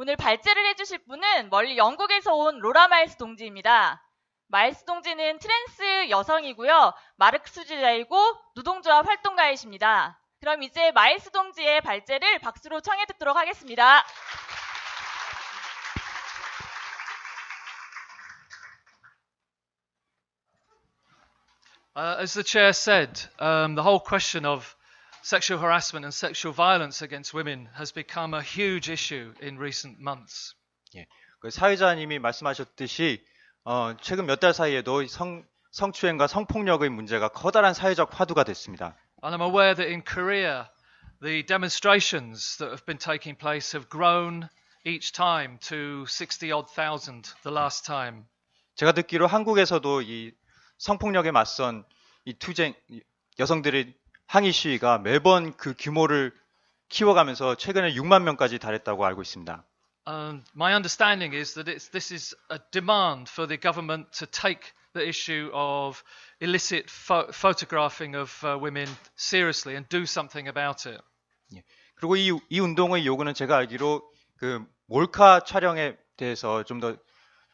오늘 발제를 해주실 분은 멀리 영국에서 온 로라 마일스 동지입니다. 마일스 동지는 트랜스 여성이고요. 마르크스주의자이고 노동조합 활동가이십니다. 그럼 이제 마일스 동지의 발제를 박수로 청해 듣도록 하겠습니다. As the chair said, the whole question of sexual harassment and sexual violence against women has become a huge issue in recent months. 예, 그 사회자님이 말씀하셨듯이 최근 몇 달 사이에도 성추행과 성폭력의 문제가 커다란 사회적 화두가 됐습니다. And I'm aware that in Korea, the demonstrations that have been taking place have grown each time to 60-odd thousand the last time. 제가 듣기로 한국에서도 이 성폭력에 맞선 이 투쟁 여성들의 항의 시위가 매번 그 규모를 키워가면서 최근에 6만 명까지 달했다고 알고 있습니다. My understanding is that this is a demand for the government to take the issue of illicit photographing of women seriously and do something about it. 예. 그리고 이 운동의 요구는 제가 알기로 그 몰카 촬영에 대해서 좀 더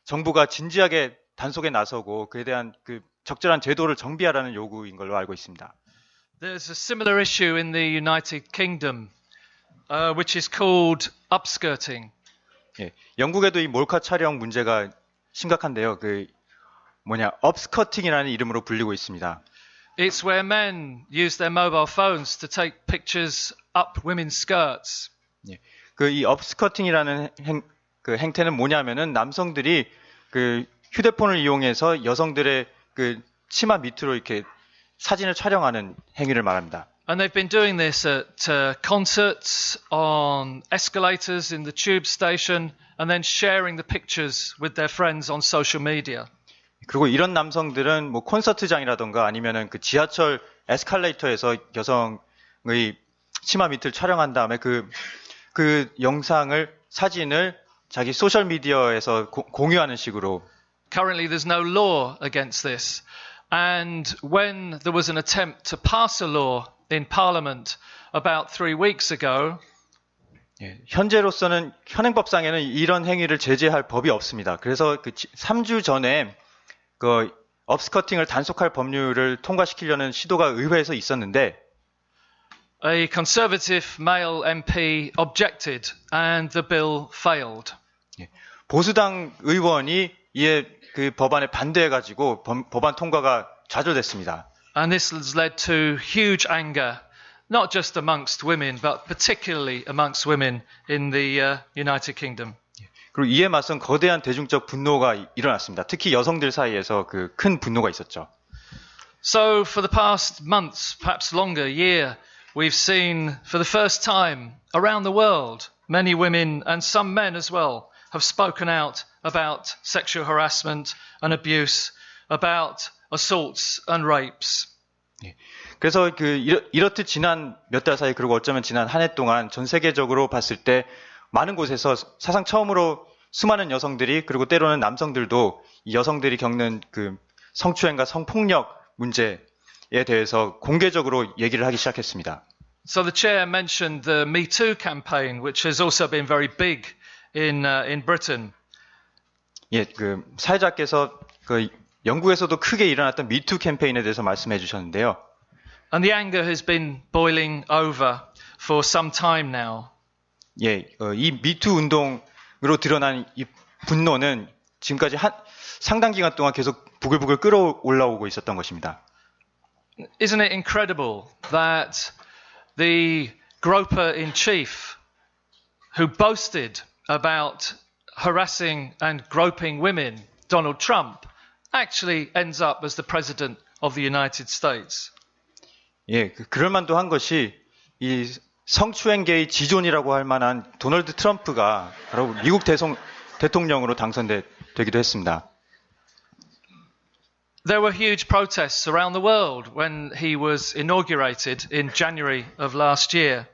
정부가 진지하게 단속에 나서고 그에 대한 그 적절한 제도를 정비하라는 요구인 걸로 알고 있습니다. There's a similar issue in the United Kingdom, which is called upskirting. 예, 영국에도 이 몰카 촬영 문제가 심각한데요. 업스커팅이라는 이름으로 불리고 있습니다. It's where men use their mobile phones to take pictures up women's skirts. 예, 이 업스커팅이라는 행태는 뭐냐면은 남성들이 그 휴대폰을 이용해서 여성들의 그 치마 밑으로 이렇게 사진을 촬영하는 행위를 말합니다. And they've been doing this at concerts, on escalators in the tube station, and then sharing the pictures with their friends on social media. 그리고 이런 남성들은 뭐 콘서트장이라던가 아니면은 그 지하철 에스컬레이터에서 여성의 치마 밑을 촬영한 다음에 그 사진을 자기 소셜 미디어에서 공유하는 식으로. Currently, there's no law against this. And when there was an attempt to pass a law in Parliament about 3 weeks ago, 예, 현재로서는 현행법상에는 이런 행위를 제재할 법이 없습니다. 그래서 3주 전에 그 업스커팅을 단속할 법률을 통과시키려는 시도가 의회에서 있었는데, a Conservative male MP objected and the bill failed. 예, 보수당 의원이 이에 그 법안에 반대해가지고 법안 통과가 좌절됐습니다. And this has led to huge anger, not just amongst women, but particularly amongst women in the United Kingdom. 그리고 이에 맞선 거대한 대중적 분노가 일어났습니다. 특히 여성들 사이에서 그 큰 분노가 있었죠. So for the past months, perhaps longer, year, we've seen for the first time around the world, many women and some men as well have spoken out about sexual harassment and abuse, about assaults and rapes. 예. 그래서 이렇듯 지난 몇 달 사이 그리고 어쩌면 지난 한 해 동안 전 세계적으로 봤을 때 많은 곳에서 사상 처음으로 수많은 여성들이 그리고 때로는 남성들도 이 여성들이 겪는 그 성추행과 성폭력 문제에 대해서 공개적으로 얘기를 하기 시작했습니다. So the chair mentioned the Me Too campaign, which has also been very big in Britain. 예, 그 사회자께서 그 영국에서도 크게 일어났던 미투 캠페인에 대해서 말씀해 주셨는데요. And the anger has been boiling over for some time now. 예, 이 미투 운동으로 드러난 이 분노는 지금까지 상당 기간 동안 계속 부글부글 끓어올라오고 있었던 것입니다. Isn't it incredible that the groper-in-chief who boasted about harassing and groping women, Donald Trump, actually ends up as the president of the United States? 예, 그럴만도 한 것이 이 성추행계의 지존이라고 할 만한 도널드 트럼프가 바로 미국 대통령으로 당선되기도 했습니다. There were huge protests around the world when he was inaugurated in January of last year.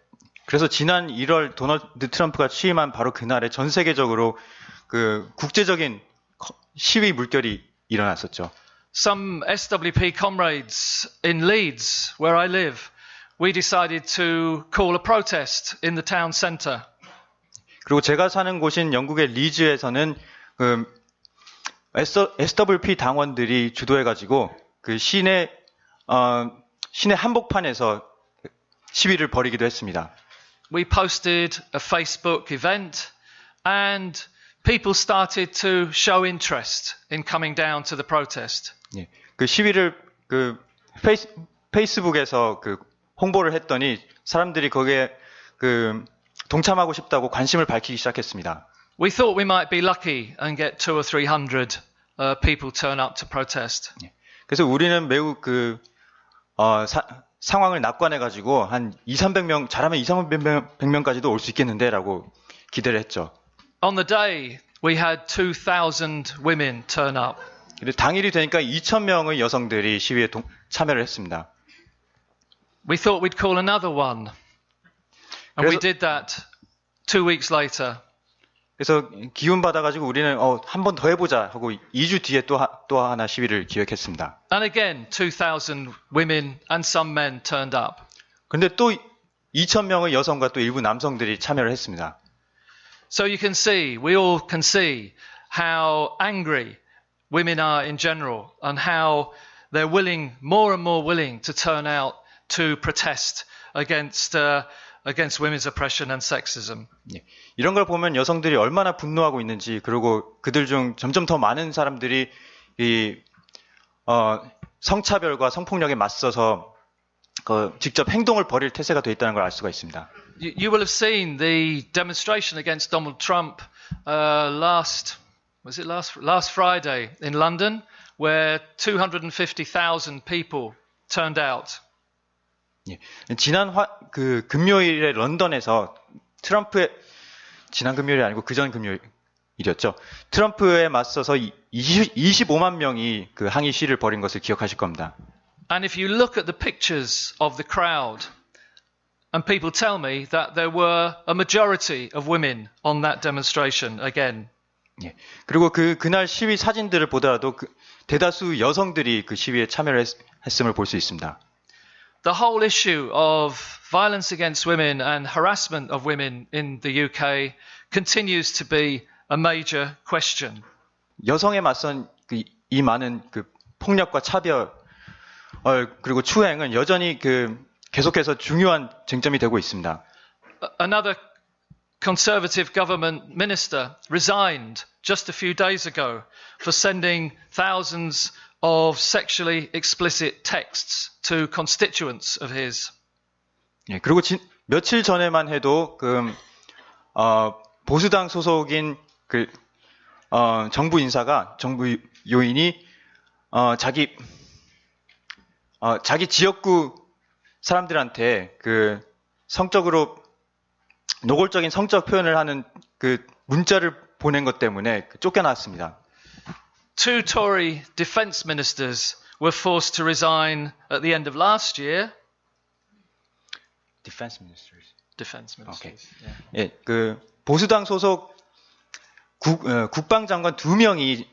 그래서 지난 1월 도널드 트럼프가 취임한 바로 그날에 전 세계적으로 그 국제적인 시위 물결이 일어났었죠. Some SWP comrades in Leeds, where I live, we decided to call a protest in the town centre. 그리고 제가 사는 곳인 영국의 리즈에서는 그 SWP 당원들이 주도해가지고 그 시내 한복판에서 시위를 벌이기도 했습니다. We posted a Facebook event and people started to show interest in coming down to the protest. 예, 그 시위를 그 페이스북에서 그 홍보를 했더니 사람들이 거기에 그 동참하고 싶다고 관심을 밝히기 시작했습니다. We thought we might be lucky and get 200 or 300 people turn up to protest. 그래서 우리는 매우 그 상황을 낙관해 가지고 한 200~300명 잘하면 200~300명까지도 올 수 있겠는데라고 기대를 했죠. On the day, we had 2,000 women turn up. 근데 당일이 되니까 2,000명의 여성들이 시위에 참여를 했습니다. We thought we'd call another one. And we did that 2 weeks later. 그래서 기운 받아가지고 우리는 한 번 더 해보자 하고 2주 뒤에 또 하나 시위를 기획했습니다. And again, 2,000 women and some men turned up. 그런데 또 2,000명의 여성과 또 일부 남성들이 참여를 했습니다. So you can see, we all can see how angry women are in general and how they're willing, more and more willing to turn out to protest against women's oppression and sexism. 예, 이런 걸 보면 여성들이 얼마나 분노하고 있는지, 그리고 그들 중 점점 더 많은 사람들이 성차별과 성폭력에 맞서서 직접 행동을 벌일 태세가 돼 있다는 걸 알 수가 있습니다. You will have seen the demonstration against Donald Trump last Friday in London, where 250,000 people turned out. 예, 지난 금요일에 런던에서 지난 금요일이 아니고 그전 금요일이었죠. 트럼프에 맞서서 25만 명이 그 항의 시위를 벌인 것을 기억하실 겁니다. And if you look at the pictures of the crowd, and people tell me that there were a majority of women on that demonstration again. 예, 그리고 그날 시위 사진들을 보더라도 대다수 여성들이 그 시위에 참여를 했음을 볼 수 있습니다. The whole issue of violence against women and harassment of women in the UK continues to be a major question. 여성에 맞선 이 많은 폭력과 차별 그리고 추행은 여전히 계속해서 중요한 쟁점이 되고 있습니다. Another Conservative government minister resigned just a few days ago for sending thousands of sexually explicit texts to constituents of his. 예, 그리고 며칠 전에만 해도 보수당 소속인 정부 요인이 자기 지역구 사람들한테 노골적인 성적 표현을 하는 문자를 보낸 것 때문에 쫓겨났습니다. Two Tory defence ministers were forced to resign at the end of last year. Defense ministers. Defence ministers. Okay. Yeah. 예, 보수당 소속 국방장관 2명이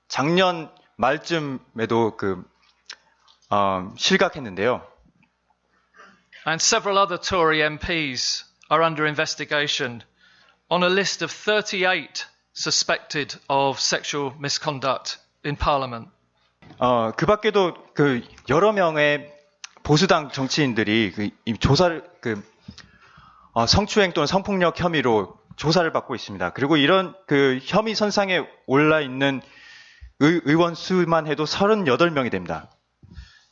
작년 말쯤에도 실각했는데요. And several other Tory MPs are under investigation on a list of 38 suspected of sexual misconduct in Parliament. 그 밖에도 여러 명의 보수당 정치인들이 성추행 또는 성폭력 혐의로 조사를 받고 있습니다. 그리고 이런 혐의 선상에 올라 있는 의원 수만 해도 38명이 됩니다.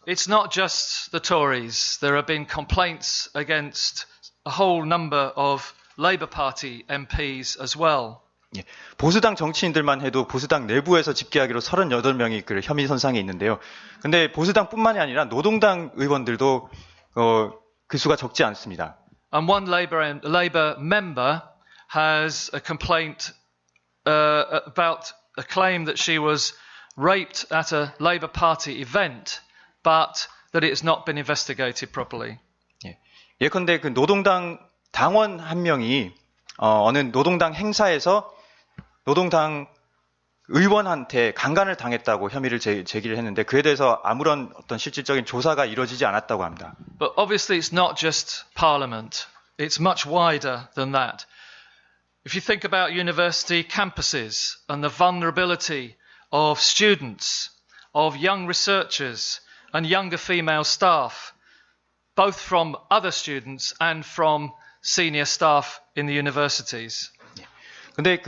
It's not just the Tories. There have been complaints against a whole number of Labour Party MPs as well. 예, 보수당 정치인들만 해도 보수당 내부에서 집계하기로 38명이 혐의 선상에 있는데요. 근데 보수당뿐만이 아니라 노동당 의원들도 그 수가 적지 않습니다. And one Labour member has a complaint about a claim that she was raped at a Labour Party event, but that it has not been investigated properly. 예, 예컨대 노동당 당원 한 명이 어느 노동당 행사에서 노동당 의원한테 강간을 당했다고 혐의를 제기를 했는데 그에 대해서 아무런 어떤 실질적인 조사가 이루어지지 않았다고 합니다. But obviously it's not just Parliament. It's much wider than that. If you think about university campuses and the vulnerability of students, of young researchers and younger female staff, both from other students and from senior staff in the universities. 근데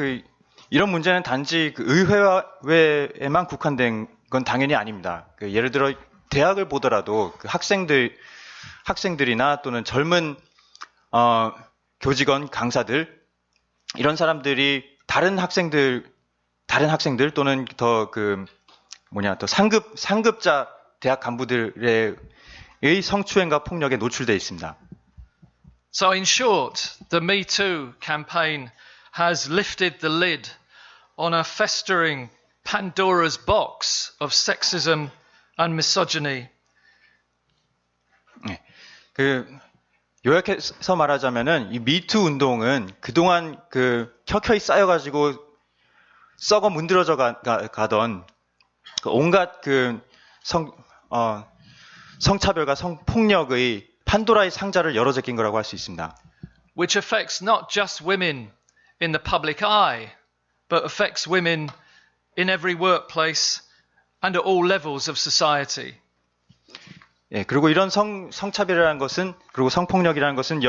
이런 문제는 단지 의회에만 국한된 건 당연히 아닙니다. 예를 들어 대학을 보더라도 학생들이나 또는 젊은 교직원, 강사들 이런 사람들이 다른 학생들 또는 더 상급자 대학 간부들의 성추행과 폭력에 노출되어 있습니다. So in short, the Me Too campaign has lifted the lid on a festering Pandora's box of sexism and misogyny. 네, 요약해서 말하자면은 이 미투 운동은 그동안 켜켜이 쌓여가지고 썩어 문드러져 가던 온갖 성차별과 성폭력의 판도라의 상자를 열어 제낀 거라고 할 수 있습니다. Which affects not just women in the public eye, but affects women in every workplace and at all levels of society. 예, 그리고 이런 성차별이라는 것은, 그리고 성폭력이라는 것은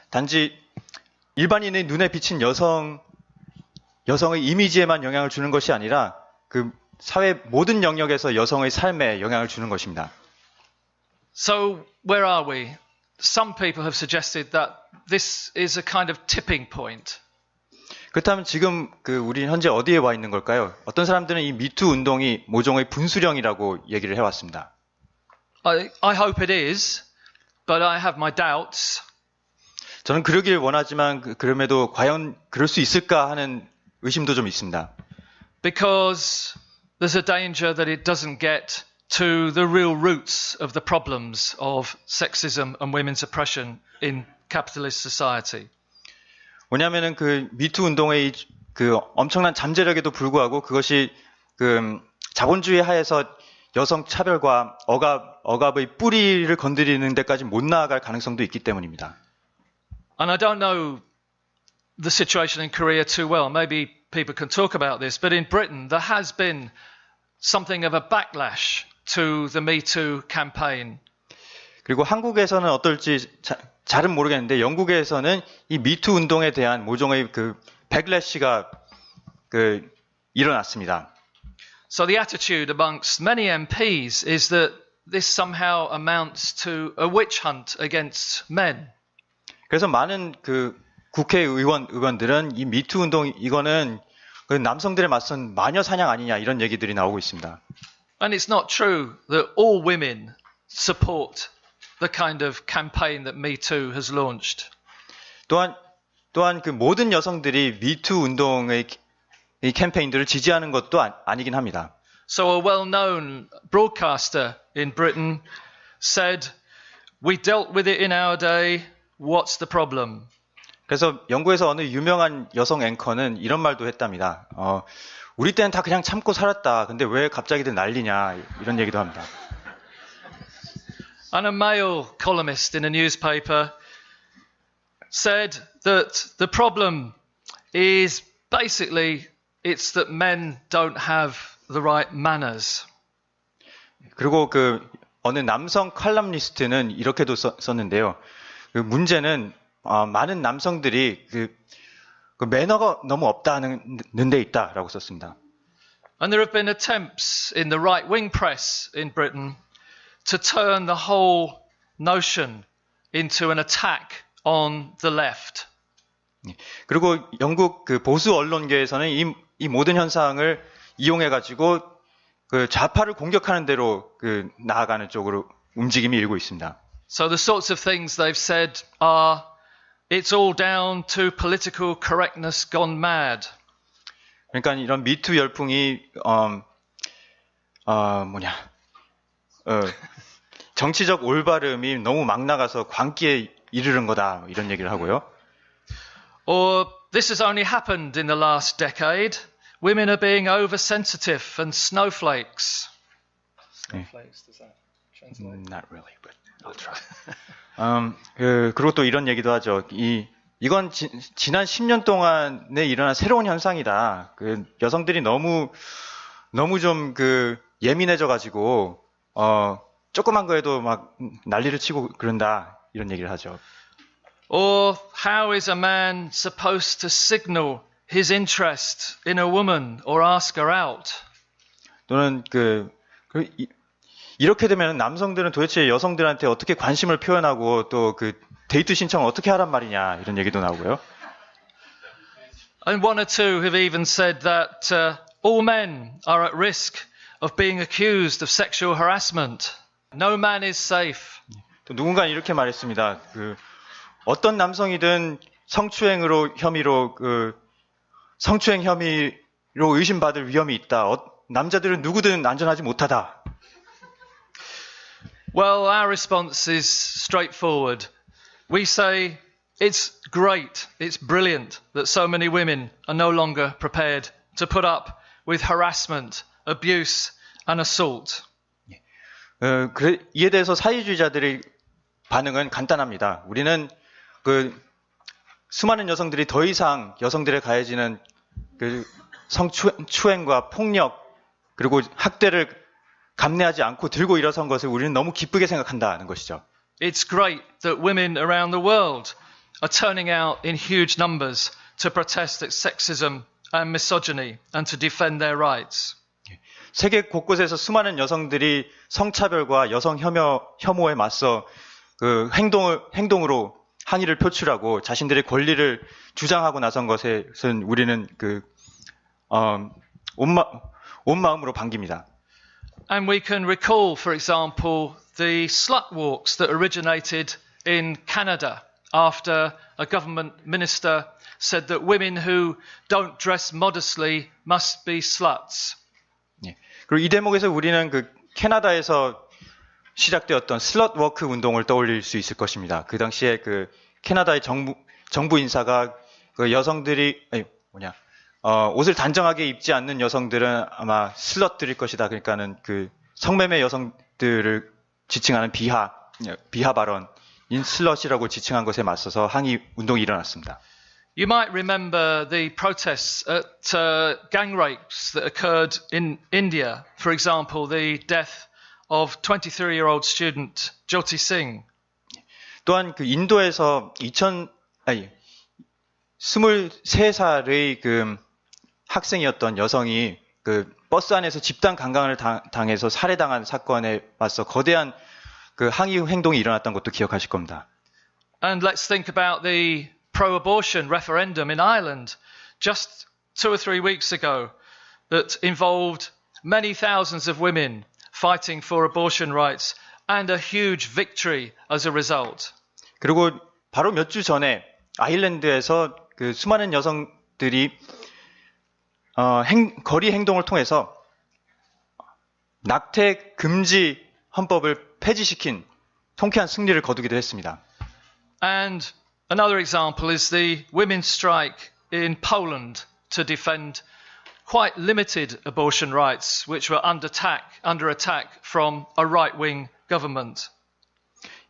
단지 일반인의 눈에 비친 여성의 이미지에만 영향을 주는 것이 아니라 사회 모든 영역에서 여성의 삶에 영향을 주는 것입니다. So where are we? Some people have suggested that this is a kind of tipping point. 그렇다면 지금 우리 현재 어디에 와 있는 걸까요? 어떤 사람들은 이 미투 운동이 모종의 분수령이라고 얘기를 해왔습니다. I hope it is, but I have my doubts. 저는 그러길 원하지만 그럼에도 과연 그럴 수 있을까 하는 의심도 좀 있습니다. Because there's a danger that it doesn't get to the real roots of the problems of sexism and women's oppression in capitalist society. 왜냐하면은 미투 운동의 엄청난 잠재력에도 불구하고 그것이 자본주의 하에서 여성 차별과 억압의 뿌리를 건드리는 데까지 못 나아갈 가능성도 있기 때문입니다. And I don't know the situation in Korea too well. Maybe people can talk about this, but in Britain there has been something of a backlash to the Me Too campaign. 그리고 한국에서는 어떨지 잘은 모르겠는데 영국에서는 이 미투 운동에 대한 모종의 백래시가 일어났습니다. So the attitude amongst many MPs is that this somehow amounts to a witch hunt against men. 그래서 많은 의원들은 이 미투 운동 이거는 남성들에 맞선 마녀 사냥 아니냐 이런 얘기들이 나오고 있습니다. And it's not true that all women support the kind of campaign that Me Too has launched. 또한 모든 여성들이 미투 운동의 이 캠페인들을 지지하는 것도 아니긴 합니다. So a well-known broadcaster in Britain said, "We dealt with it in our day. What's the problem?" 그래서 영국에서 어느 유명한 여성 앵커는 이런 말도 했답니다. 우리 때는 다 그냥 참고 살았다. 근데 왜 갑자기들 난리냐 이런 얘기도 합니다. And a male columnist in a newspaper said that the problem is basically it's that men don't have the right manners. 그리고 어느 남성 칼럼니스트는 이렇게도 썼는데요. 문제는 많은 남성들이 매너가 너무 없다는 데 있다라고 썼습니다. And there have been attempts in the right-wing press in Britain to turn the whole notion into an attack on the left. 그리고 영국 보수 언론계에서는 이 모든 현상을 이용해 가지고 좌파를 공격하는 대로 나아가는 쪽으로 움직임이 일고 있습니다. So the sorts of things they've said are it's all down to political correctness gone mad. 그러니까 이런 미투 열풍이 정치적 올바름이 너무 막 나가서 광기에 이르는 거다 이런 얘기를 하고요. Or this has only happened in the last decade. Women are being oversensitive and snowflakes. 네. Not really, but I'll try. 그리고 또 이런 얘기도 하죠. 이건 지난 10년 동안에 일어난 새로운 현상이다. 그 여성들이 너무 좀 예민해져가지고 조그만 거에도 막 난리를 치고 그런다 이런 얘기를 하죠. Or how is a man supposed to signal his interest in a woman or ask her out? 또는 이렇게 되면 남성들은 도대체 여성들한테 어떻게 관심을 표현하고 또 데이트 신청을 어떻게 하란 말이냐 이런 얘기도 나오고요. And one or two have even said that all men are at risk of being accused of sexual harassment. No man is safe. 또 누군가 이렇게 말했습니다. 어떤 남성이든 성추행 혐의로 의심받을 위험이 있다. 남자들은 누구든 안전하지 못하다. Well, our response is straightforward. We say it's great, it's brilliant that so many women are no longer prepared to put up with harassment, abuse and assault. 이에 대해서 사회주의자들의 반응은 간단합니다. 우리는 수많은 여성들이 더 이상 여성들에 가해지는 성추행과 폭력 그리고 학대를 감내하지 않고 들고 일어선 것을 우리는 너무 기쁘게 생각한다는 것이죠. It's great that women around the world are turning out in huge numbers to protest against sexism and misogyny and to defend their rights. 세계 곳곳에서 수많은 여성들이 성차별과 여성 혐오에 맞서 행동으로 항의를 표출하고 자신들의 권리를 주장하고 나선 것에는 우리는 온 마음으로 반깁니다. And we can recall, for example, the slut walks that originated in Canada after a government minister said that women who don't dress modestly must be sluts. 그리고 이 대목에서 우리는 캐나다에서 시작되었던 슬럿 워크 운동을 떠올릴 수 있을 것입니다. 그 당시에 캐나다의 정부 인사가 여성들이 옷을 단정하게 입지 않는 여성들은 아마 슬럿들일 것이다. 그러니까는 성매매 여성들을 지칭하는 비하 발언인 슬럿이라고 지칭한 것에 맞서서 항의 운동이 일어났습니다. You might remember the protests at gang rapes that occurred in India. For example, the death of 23-year-old student Jyoti Singh. 또한 인도에서 23살의 학생이었던 여성이 버스 안에서 집단 강간을 당해서 살해당한 사건에 맞서 거대한 항의 행동이 일어났던 것도 기억하실 겁니다. And let's think about the pro-abortion referendum in Ireland just 2 or 3 weeks ago that involved many thousands of women fighting for abortion rights and a huge victory as a result. 그리고 바로 몇 주 전에 아일랜드에서 수많은 여성들이 거리 행동을 통해서 낙태 금지 헌법을 폐지시킨 통쾌한 승리를 거두기도 했습니다. And another example is the women's strike in Poland to defend quite limited abortion rights, which were under attack from a right-wing government.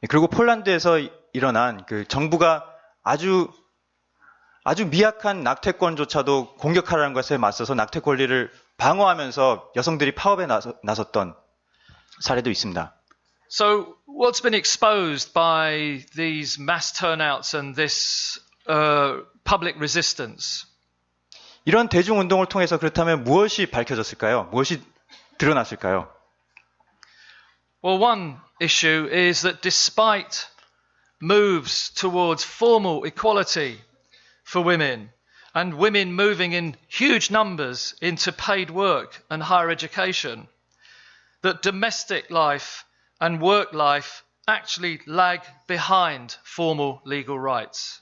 그리고 폴란드에서 일어난 정부가 아주 미약한 낙태권조차도 공격하라는 것에 맞서서 낙태 권리를 방어하면서 여성들이 파업에 나섰던 사례도 있습니다. So what's been exposed by these mass turnouts and this public resistance? 이런 대중운동을 통해서 그렇다면 무엇이 밝혀졌을까요? 무엇이 드러났을까요? Well, one issue is that despite moves towards formal equality for women and women moving in huge numbers into paid work and higher education, that domestic life and work life actually lag behind formal legal rights.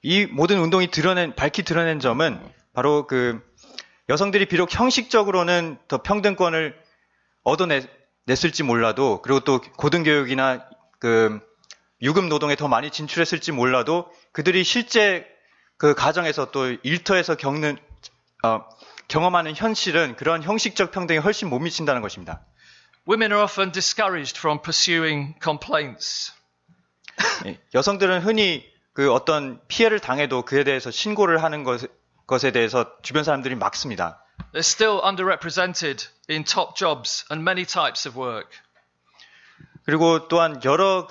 이 모든 운동이 밝히 드러낸 점은 바로 여성들이 비록 형식적으로는 더 평등권을 얻어냈을지 몰라도 그리고 또 고등교육이나 유급 노동에 더 많이 진출했을지 몰라도 그들이 실제 가정에서 또 일터에서 경험하는 현실은 그런 형식적 평등에 훨씬 못 미친다는 것입니다. women are often discouraged from pursuing complaints. 예, 여성들은 흔히 그 어떤 피해를 당해도 그에 대해서 신고를 하는 것에 대해서 주변 사람들이 막습니다. They're still underrepresented in top jobs and many types of work. 그리고 또한 여러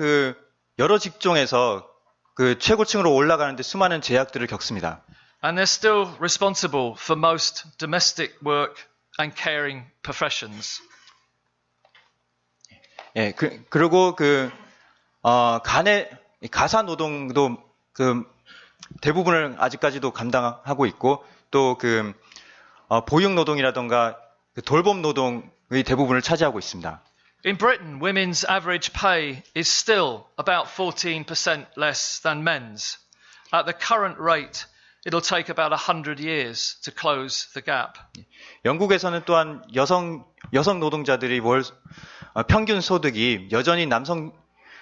직종에서 그 최고층으로 올라가는데 수많은 제약들을 겪습니다. And they're still responsible for most domestic work and caring professions. 예, 그리고 가사 노동도 그 대부분을 아직까지도 감당하고 있고 또 보육 노동이라던가 돌봄 노동의 대부분을 차지하고 있습니다. In Britain, women's average pay is still about 14% less than men's. At the current rate, it'll take about 100 years to close the gap. 영국에서는 또한 여성 노동자들이 평균 소득이 여전히 남성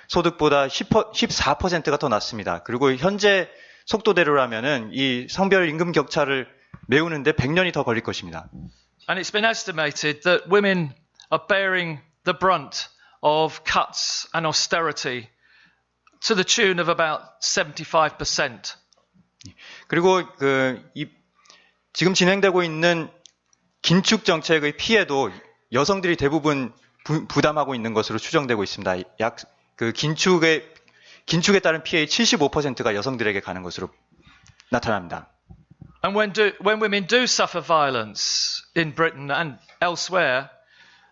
소득보다 14%가 더 낮습니다. 그리고 현재 속도대로라면은 이 성별 임금 격차를 메우는데 100년이 더 걸릴 것입니다. And it's been estimated that women are bearing the brunt of cuts and austerity to the tune of about 75%. 그리고 지금 진행되고 있는 긴축 정책의 피해도 여성들이 대부분 부담하고 있는 것으로 추정되고 있습니다. 긴축에 따른 피해의 75%가 여성들에게 가는 것으로 나타납니다. And when women do suffer violence in Britain and elsewhere,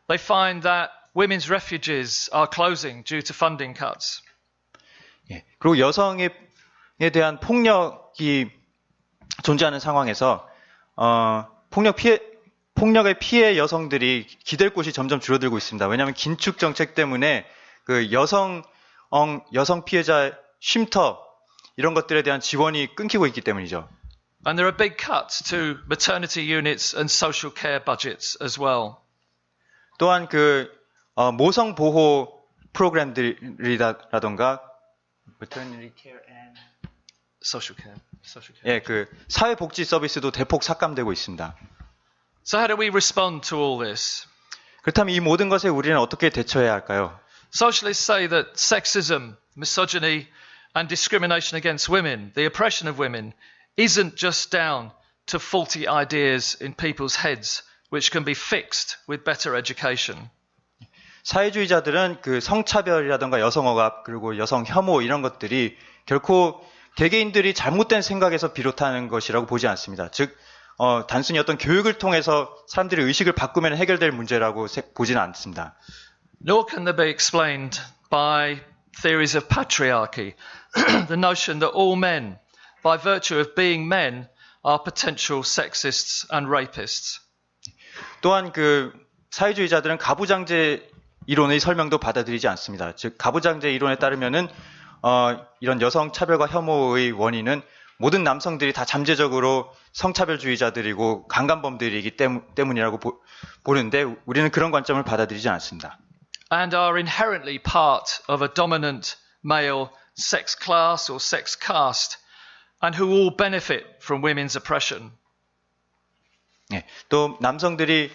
they find that women's refuges are closing due to funding cuts. 예, 그리고 여성에 대한 폭력이 존재하는 상황에서 폭력의 피해 여성들이 기댈 곳이 점점 줄어들고 있습니다. 왜냐하면 긴축 정책 때문에 그 여성 피해자 쉼터 이런 것들에 대한 지원이 끊기고 있기 때문이죠. And there are big cuts to maternity units and social care budgets as well. 또한 모성 보호 프로그램들이라던가 maternity care and Social care. 예, 사회복지 서비스도 대폭 삭감되고 있습니다. So how do we respond to all this? 그렇다면 이 모든 것에 우리는 어떻게 대처해야 할까요? Socialists say that sexism, misogyny, and discrimination against women, the oppression of women, isn't just down to faulty ideas in people's heads, which can be fixed with better education. 사회주의자들은 성차별이라던가 여성 억압 그리고 여성 혐오 이런 것들이 결코 개개인들이 잘못된 생각에서 비롯하는 것이라고 보지 않습니다. 즉 단순히 어떤 교육을 통해서 사람들의 의식을 바꾸면 해결될 문제라고 보지는 않습니다. Nor can they be explained by theories of patriarchy, the notion that all men, by virtue of being men, are potential sexists and rapists. 또한 사회주의자들은 가부장제 이론의 설명도 받아들이지 않습니다. 즉 가부장제 이론에 따르면은 이런 여성 차별과 혐오의 원인은 모든 남성들이 다 잠재적으로 성차별주의자들이고 강간범들이기 때문이라고 보는데 우리는 그런 관점을 받아들이지 않습니다. And are inherently part of a dominant male sex class or sex caste, and who all benefit from women's oppression. 네, 또 남성들이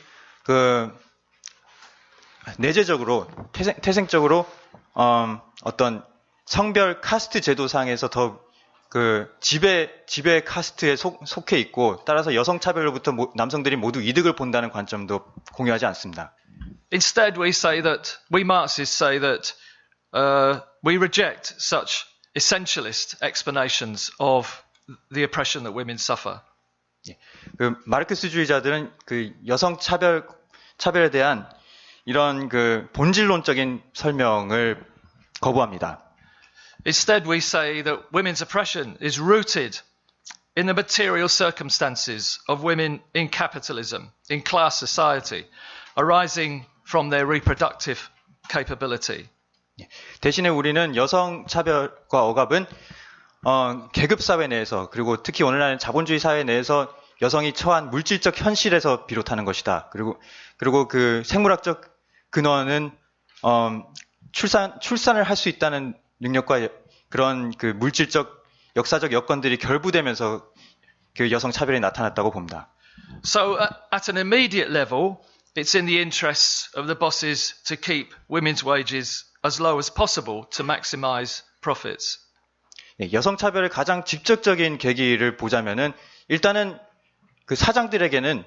내재적으로 태생적으로 어떤 성별 카스트 제도상에서 더 지배 카스트에 속해 있고 따라서 여성 차별로부터 남성들이 모두 이득을 본다는 관점도 공유하지 않습니다. Instead, we Marxists say that we reject such essentialist explanations of the oppression that women suffer. 마르크스주의자들은 여성 차별에 대한 이런 본질론적인 설명을 거부합니다. Instead, we say that women's oppression is rooted in the material circumstances of women in capitalism, in class society, arising from their reproductive capability. 대신에 우리는 여성 차별과 억압은 계급 사회 내에서 그리고 특히 오늘날 자본주의 사회 내에서 여성이 처한 물질적 현실에서 비롯하는 것이다. 그리고 생물학적 근원은 출산을 할 수 있다는 능력과 그런 물질적 역사적 여건들이 결부되면서 여성 차별이 나타났다고 봅니다. So at an immediate level, it's in the interests of the bosses to keep women's wages as low as possible to maximize profits. 예, 여성 차별의 가장 직접적인 계기를 보자면은 일단은 그 사장들에게는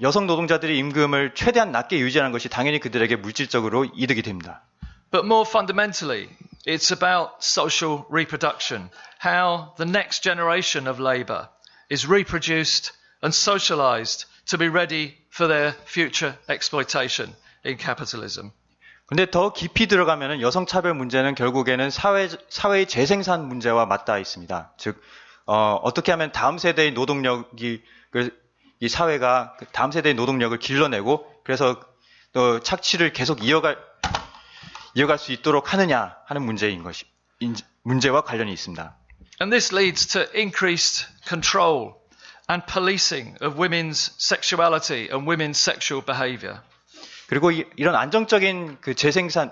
여성 노동자들의 임금을 최대한 낮게 유지하는 것이 당연히 그들에게 물질적으로 이득이 됩니다. But more fundamentally, it's about social reproduction, how the next generation of labour is reproduced and socialised to be ready for their future exploitation in capitalism. 근데 더 깊이 들어가면은 여성 차별 문제는 결국에는 사회의 재생산 문제와 맞닿아 있습니다. 즉, 어떻게 하면 다음 세대의 노동력이 이 사회가 다음 세대의 노동력을 길러내고 그래서 또 착취를 계속 이어갈 수 있도록 하느냐 하는 문제와 관련이 있습니다. And this leads to increased control and policing of women's sexuality and women's sexual behaviour. 그리고 이런 안정적인 그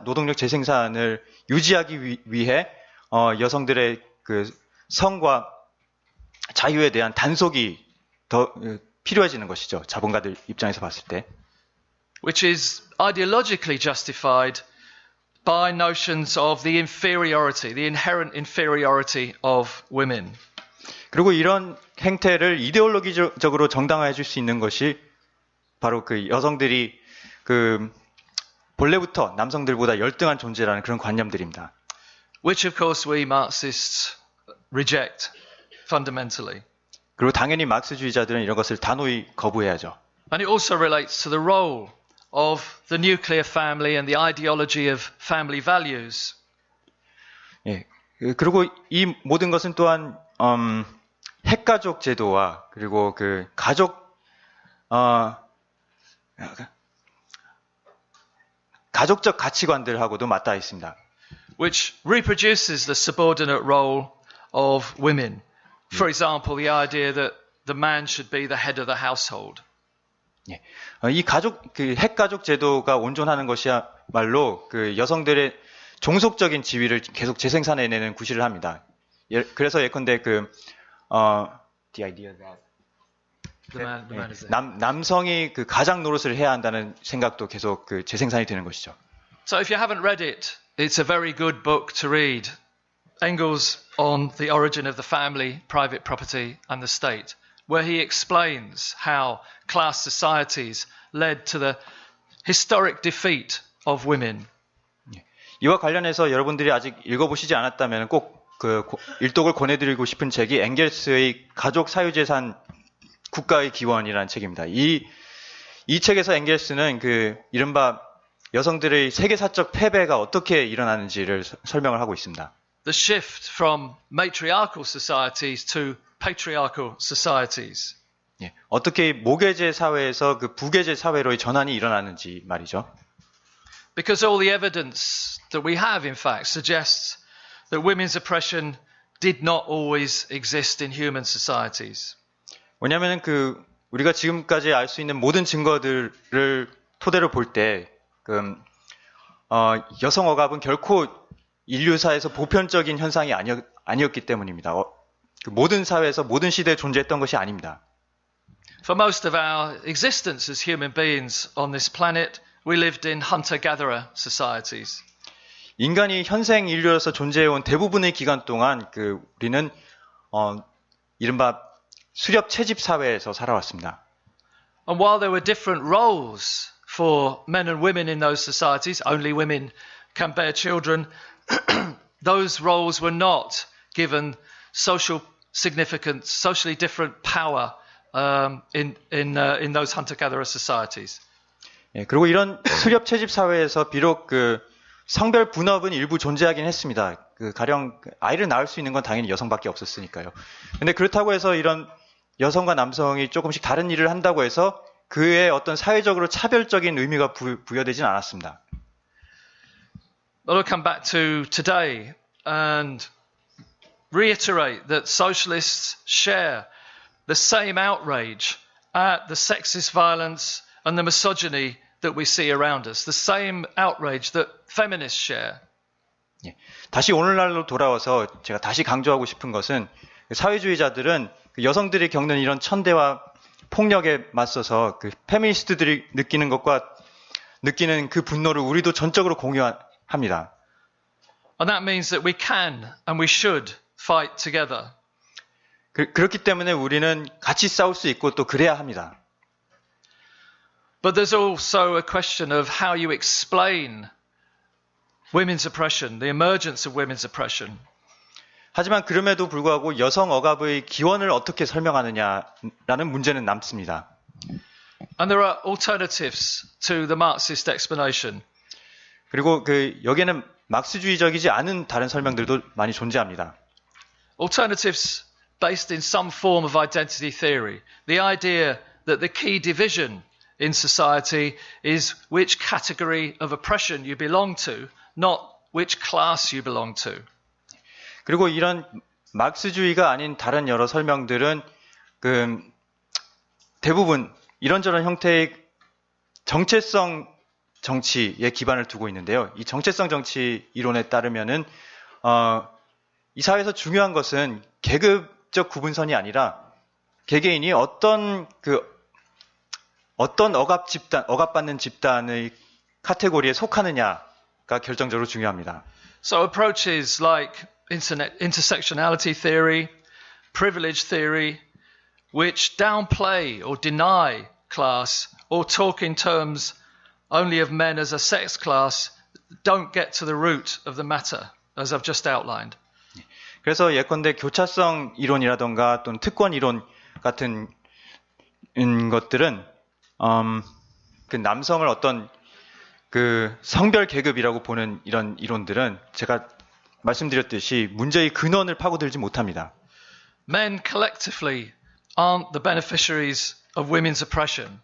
노동력 재생산을 유지하기 위해 여성들의 그 성과 자유에 대한 단속이 더 필요해지는 것이죠. 자본가들 입장에서 봤을 때. Which is ideologically justified by notions of the inferiority, the inherent inferiority of women. 그리고 이런 행태를 이데올로기적으로 정당화해 줄 수 있는 것이 바로 그 여성들이 그 본래부터 남성들보다 열등한 존재라는 그런 관념들입니다. Which of course we Marxists reject fundamentally. 그리고 당연히 막스주의자들은 이런 것을 단호히 거부해야죠. And it also relates to the role of the nuclear family and the ideology of family values. 예. 그리고 이 모든 것은 또한 핵가족 제도와 그리고 그 가족적 가치관들하고도 맞닿아 있습니다. Which reproduces the subordinate role of women. For example, the idea that the man should be the head of the household. 예. 이 그 핵가족 제도가 온전하는 것이야말로 그 여성들의 종속적인 지위를 계속 재생산해내는 구실을 합니다. 그래서 예컨대 the idea that The man is there. 남성이 그 가장 노릇을 해야 한다는 생각도 계속 그 재생산이 되는 것이죠. So if you haven't read it, it's a very good book to read. Engels on the origin of the family, private property and the state, where he explains how class societies led to the historic defeat of women. 이와 관련해서 여러분들이 아직 읽어보시지 않았다면 꼭 그 일독을 권해드리고 싶은 책이 엥겔스의 가족 사유재산 국가의 기원이라는 책입니다. 이 책에서 엥겔스는 그 이른바 여성들의 세계사적 패배가 어떻게 일어나는지를 설명을 하고 있습니다. The shift from matriarchal societies to patriarchal societies. 예, 어떻게 모계제 사회에서 그 부계제 사회로의 전환이 일어나는지 말이죠. Because all the evidence that we have, in fact, suggests that women's oppression did not always exist in human societies. 왜냐하면 그 우리가 지금까지 알 수 있는 모든 증거들을 토대로 볼 때 여성 억압은 결코 인류사에서 보편적인 현상이 아니었기 때문입니다. 그 모든 사회에서 모든 시대에 존재했던 것이 아닙니다. For most of our existence as human beings on this planet, we lived in hunter-gatherer societies. 인간이 현생 인류로서 존재해온 대부분의 기간 동안 우리는 이른바 수렵 채집 사회에서 살아왔습니다. And while there were different roles for men and women in those societies, only women can bear children, those roles were not given social significance, socially different power in those hunter-gatherer societies. 예, 그리고 이런 수렵 채집 사회에서 비록 성별 분업은 일부 존재하긴 했습니다. 가령 아이를 낳을 수 있는 건 당연히 여성밖에 없었으니까요. 근데 그렇다고 해서 이런 여성과 남성이 조금씩 다른 일을 한다고 해서 그의 어떤 사회적으로 차별적인 의미가 부여되진 않았습니다. I'll come back to today and reiterate that socialists share the same outrage at the sexist violence and the misogyny that we see around us, the same outrage that feminists share. 예, 다시 오늘날로 돌아와서 제가 다시 강조하고 싶은 것은 사회주의자들은 여성들이 겪는 이런 천대와 폭력에 맞서서 그 페미니스트들이 느끼는 그 분노를 우리도 전적으로 공유합니다. And that means that we can and we should fight together. 그렇기 때문에 우리는 같이 싸울 수 있고 또 그래야 합니다. But there's also a question of how you explain women's oppression, the emergence of women's oppression. 하지만 그럼에도 불구하고 여성 억압의 기원을 어떻게 설명하느냐라는 문제는 남습니다. And there are alternatives to the Marxist explanation. 그리고 여기에는 막스주의적이지 않은 다른 설명들도 많이 존재합니다. Alternatives based in some form of identity theory. The idea that the key division in society is which category of oppression you belong to, not which class you belong to. 그리고 이런 막스주의가 아닌 다른 여러 설명들은 대부분 이런저런 형태의 정체성 정치에 기반을 두고 있는데요. 이 정체성 정치 이론에 따르면은 이 사회에서 중요한 것은 계급적 구분선이 아니라 개개인이 어떤 억압받는 집단의 카테고리에 속하느냐가 결정적으로 중요합니다. So approaches like intersectionality theory, privilege theory, which downplay or deny class or talk in terms only of men as a sex class, don't get to the root of the matter, as I've just outlined. 그래서 예컨대 교차성 이론이라던가 또는 특권 이론 같은 것들은 그 남성을 어떤 그 성별 계급이라고 보는 이런 이론들은 제가 말씀드렸듯이 문제의 근원을 파고들지 못합니다. Men collectively aren't the beneficiaries of women's oppression.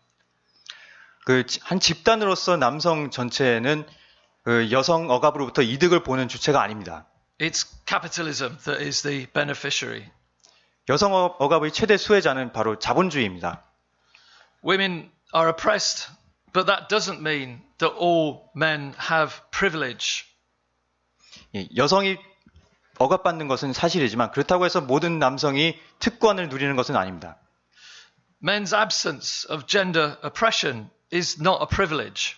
한 집단으로서 남성 전체는 여성 억압으로부터 이득을 보는 주체가 아닙니다. It's capitalism that is the beneficiary. 여성 억압의 최대 수혜자는 바로 자본주의입니다. Women are oppressed, but that doesn't mean that all men have privilege. 여성이 억압받는 것은 사실이지만 그렇다고 해서 모든 남성이 특권을 누리는 것은 아닙니다. Men's absence of gender oppression is not a privilege.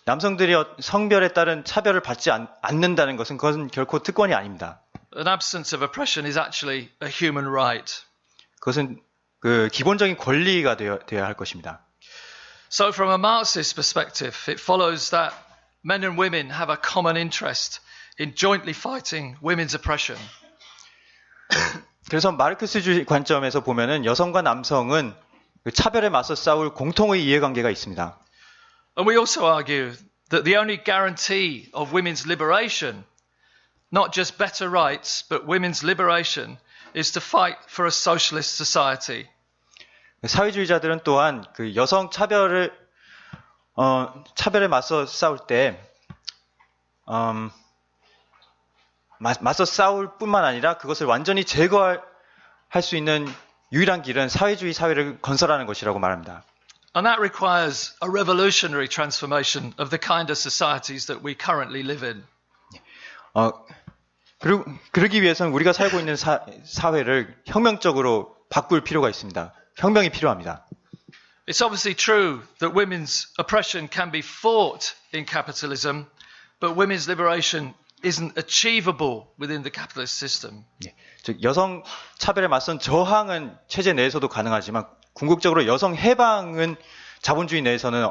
남성들이 성별에 따른 차별을 받지 않는다는 것은 그것은 결코 특권이 아닙니다. An absence of oppression is actually a human right. 그것은 기본적인 권리가 되어야 할 것입니다. So from a Marxist perspective, it follows that men and women have a common interest in jointly fighting women's oppression. 그래서 마르크스주의 관점에서 보면은 여성과 남성은 차별에 맞서 싸울 공통의 이해관계가 있습니다. And we also argue that the only guarantee of women's liberation, not just better rights, but women's liberation, is to fight for a socialist society. 사회주의자들은 또한 그 여성 차별에 맞서 싸울 때 맞서 싸울 뿐만 아니라 그것을 완전히 제거할 수 있는 유일한 길은 사회주의 사회를 건설하는 것이라고 말합니다. And that requires a revolutionary transformation of the kind of societies that we currently live in. 그러기 위해서는 우리가 살고 있는 사회를 혁명적으로 바꿀 필요가 있습니다. 혁명이 필요합니다. It's obviously true that women's oppression can be fought in capitalism, but women's liberation isn't achievable within the capitalist system. 즉 여성 차별에 맞선 저항은 체제 내에서도 가능하지만 궁극적으로 여성 해방은 자본주의 내에서는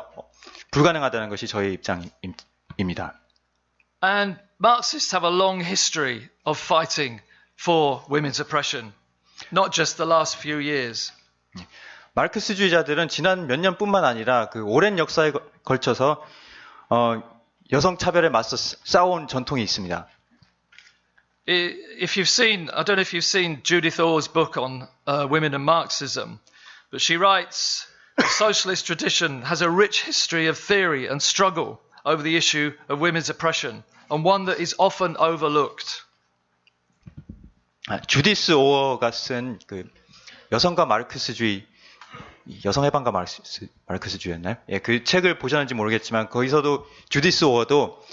불가능하다는 것이 저의 입장입니다. And Marxists have a long history of fighting for women's oppression, not just the last few years. 마르크스주의자들은 지난 몇 년뿐만 아니라 그 오랜 역사에 걸쳐서 여성 차별에 맞서 싸워온 전통이 있습니다. If you've seen, I don't know if you've seen Judith Orr's book on women and Marxism, but she writes, the socialist tradition has a rich history of theory and struggle over the issue of women's oppression, and one that is often overlooked. 주디스 오어가 쓴 그 여성과 마르크스주의, 여성 해방과 마르크스주의였나요? 예, 그 책을 보셨는지 모르겠지만 거기서도 주디스 오어도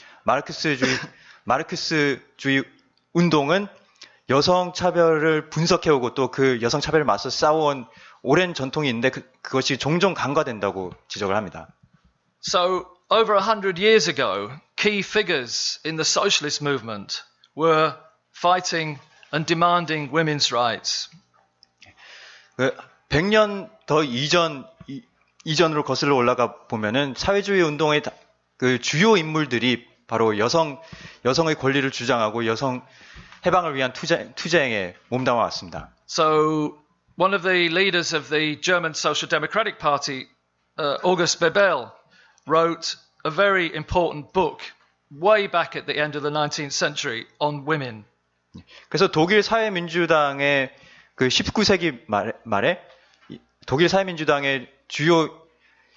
마르크스주의 운동은 여성 차별을 분석해오고 또 그 여성 차별을 맞서 싸워온 오랜 전통이 있는데 그것이 종종 간과된다고 지적을 합니다. So, over 100 years ago, key figures in the socialist movement were fighting and demanding women's rights. 100년 더 이전으로 거슬러 올라가 보면은 사회주의 운동의 그 주요 인물들이 바로 여성의 권리를 주장하고 여성 해방을 위한 투쟁에 몸담아 왔습니다. So, one of the leaders of the German Social Democratic Party, August Bebel, wrote a very important book way back at the end of the 19th century on women. 그래서 독일 사회민주당의 그 19세기 말에 독일 사회민주당의 주요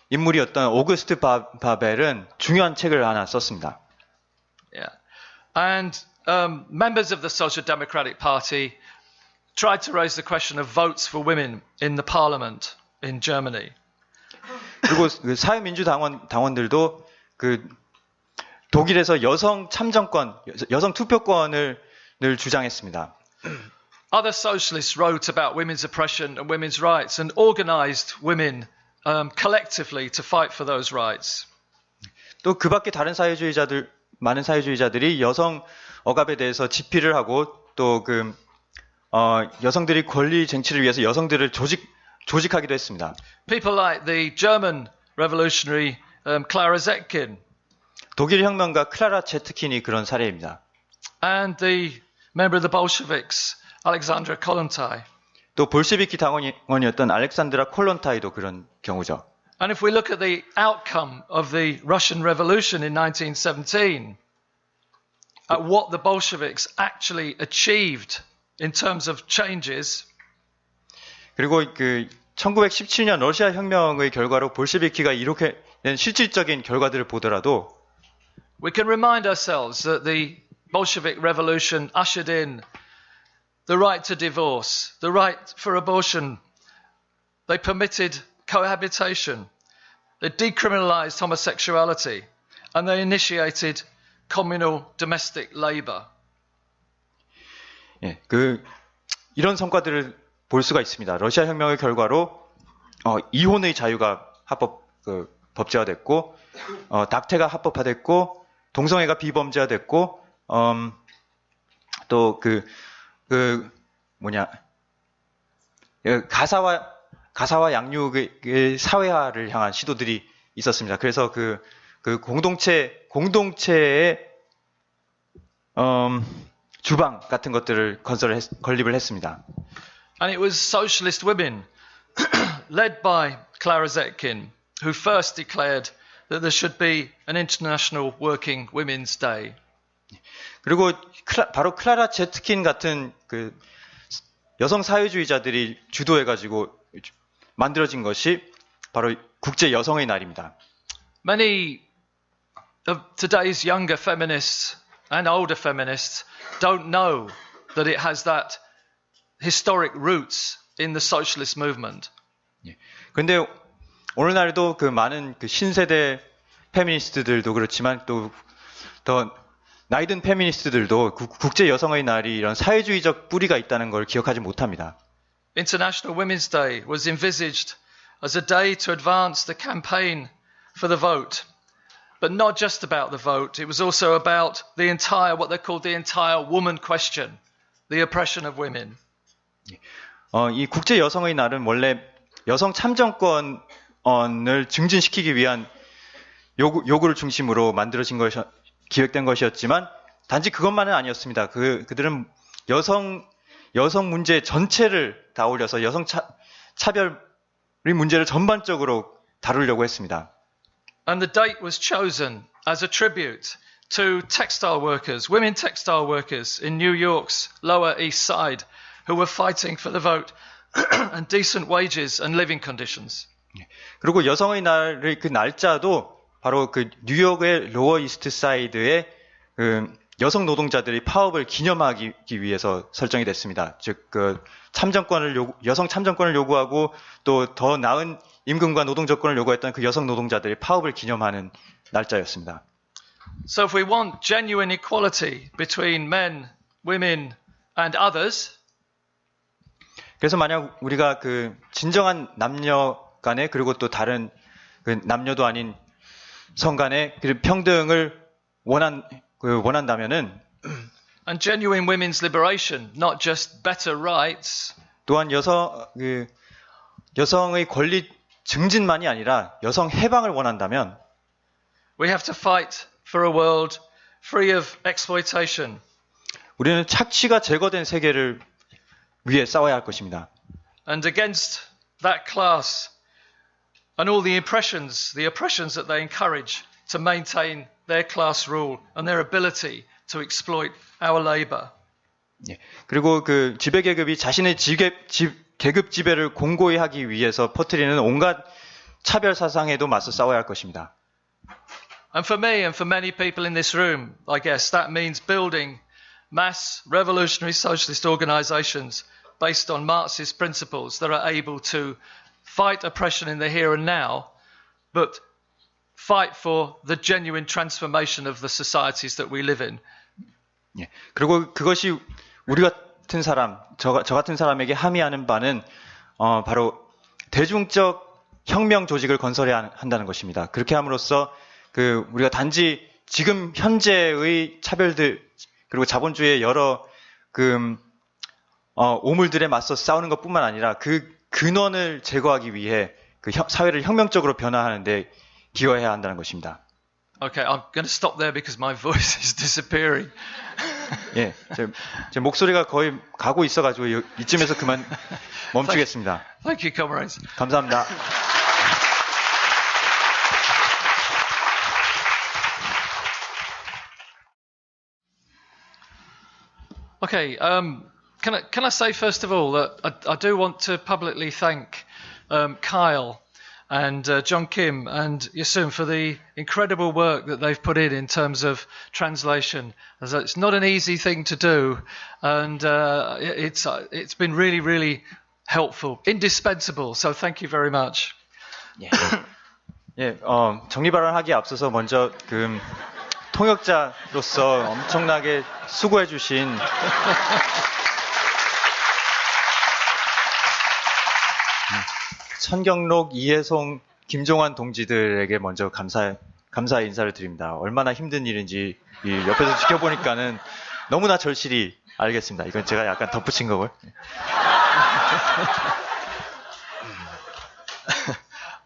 인물이었던 오그스트 바벨은 중요한 책을 하나 썼습니다. Yeah. And members of the Social Democratic Party tried to raise the question of votes for women in the parliament in Germany. 그리고 그 사회민주당원들도 그 독일에서 여성 참정권, 여성 투표권을 늘 주장했습니다. Other socialists wrote about women's oppression and women's rights and organized women collectively to fight for those rights. 또 그 밖에 많은 사회주의자들이 여성 억압에 대해서 집필을 하고 또 여성들이 권리 쟁취를 위해서 여성들을 조직하기도 했습니다. People like the German revolutionary Clara Zetkin 독일 혁명가 클라라 제트킨이 그런 사례입니다. and the member of the Bolsheviks, Alexandra Kollontai. 또 볼셰비키 당원이었던 알렉산드라 콜론타이도 그런 경우죠. And if we look at the outcome of the Russian Revolution in 1917, at what the Bolsheviks actually achieved in terms of changes, 그리고 그 1917년 러시아 혁명의 결과로 볼셰비키가 이룩해낸 실질적인 결과들을 보더라도 we can remind ourselves that the Bolshevik Revolution ushered in the right to divorce, the right for abortion. They permitted cohabitation. They decriminalized homosexuality. And they initiated communal domestic labor. 예, 이런 성과들을 볼 수가 있습니다. 러시아 혁명의 결과로 이혼의 자유가 법제화됐고, 낙태가 합법화됐고, 동성애가 비범죄화됐고, 또 가사와 양육의 사회화를 향한 시도들이 있었습니다. 그래서 공동체의 주방 같은 것들을 건립을 했습니다. And it was socialist women led by Clara Zetkin who first declared that there should be an International Working Women's Day. 그리고 바로 클라라 제트킨 같은 여성 사회주의자들이 주도해가지고 만들어진 것이 바로 국제 여성의 날입니다. Many of today's younger feminists and older feminists don't know that it has that historic roots in the socialist movement. 그런데 오늘날에도 많은 신세대 페미니스트들도 그렇지만 또 더 나이든 페미니스트들도 국제 여성의 날이 이런 사회주의적 뿌리가 있다는 걸 기억하지 못합니다. International Women's Day was envisaged as a day to advance the campaign for the vote. But not just about the vote, it was also about what they called the entire woman question, the oppression of women. 이 국제 여성의 날은 원래 여성 참정권을 증진시키기 위한 요구를 중심으로 기획된 것이었지만 단지 그것만은 아니었습니다. 그들은 여성 문제 전체를 다 올려서 여성 차별의 문제를 전반적으로 다루려고 했습니다. And the date was chosen as a tribute to textile workers, women textile workers in New York's Lower East Side who were fighting for the vote and decent wages and living conditions. 그리고 여성의 날의 그 날짜도 바로 뉴욕의 로어 이스트 사이드의 여성 노동자들이 파업을 기념하기 위해서 설정이 됐습니다. 즉 여성 참정권을 요구하고 또 더 나은 임금과 노동 조건을 요구했던 그 여성 노동자들이 파업을 기념하는 날짜였습니다. So if we want genuine equality between men, women and others, 그래서 만약 우리가 그 진정한 남녀 간에 그리고 또 다른 그 남녀도 아닌 성 간의 그 평등을 원한다면은 and genuine women's liberation, not just better rights, 또한 여성의 권리 증진만이 아니라 여성 해방을 원한다면 we have to fight for a world free of exploitation. 우리는 착취가 제거된 세계를 위해 싸워야 할 것입니다. And against that class and all the oppressions that they encourage to maintain their class rule and their ability to exploit our labor. 예. 그리고 그 지배계급이 자신의 계급 지배를 공고히 하기 위해서 퍼뜨리는 온갖 차별 사상에도 맞서 싸워야 할 것입니다. And for me and for many people in this room, I guess that means building mass revolutionary socialist organizations based on Marxist principles that are able to fight oppression in the here and now, but fight for the genuine transformation of the societies that we live in. 예. 그리고 그것이 우리 같은 사람, 저 같은 사람에게 함의하는 바는 바로 대중적 혁명 조직을 건설해야 한다는 것입니다. 그렇게 함으로써 그 우리가 단지 지금 현재의 차별들 그리고 자본주의의 여러 오물들에 맞서 싸우는 것뿐만 아니라 그 근원을 제거하기 위해 그 사회를 혁명적으로 변화하는데 기여해야 한다는 것입니다. Okay, I'm going to stop there because my voice is disappearing. 예, 제 목소리가 거의 가고 있어가지고 이쯤에서 그만 멈추겠습니다. Thank you, comrades. 감사합니다. Okay, can I say first of all that I do want to publicly thank Kyle and John Kim and Yasun for the incredible work that they've put in terms of translation. As it's not an easy thing to do, and it's been really, really helpful, indispensable. So thank you very much. 예, 정리 발언하기에 앞서서 먼저 통역자로서 엄청나게 수고해 주신 천경록, 이혜송, 김종환 동지들에게 먼저 감사의 인사를 드립니다. 얼마나 힘든 일인지 옆에서 지켜보니까는 너무나 절실히 알겠습니다. 이건 제가 약간 덧붙인 거고요.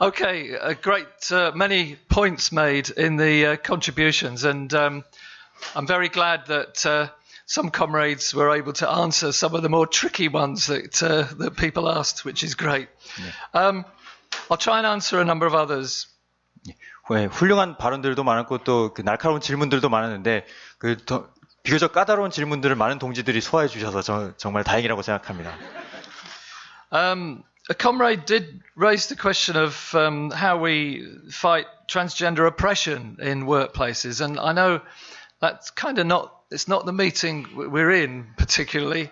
Okay, great. Many points made in the contributions, and I'm very glad that some comrades were able to answer some of the more tricky ones that people asked, which is great. I'll try and answer a number of others. 네, 훌륭한 발언들도 많았고 또 그 날카로운 질문들도 많았는데 비교적 까다로운 질문들을 많은 동지들이 소화해 주셔서 정말 다행이라고 생각합니다. A comrade did raise the question of how we fight transgender oppression in workplaces, and I know that's kind of it's not the meeting we're in particularly.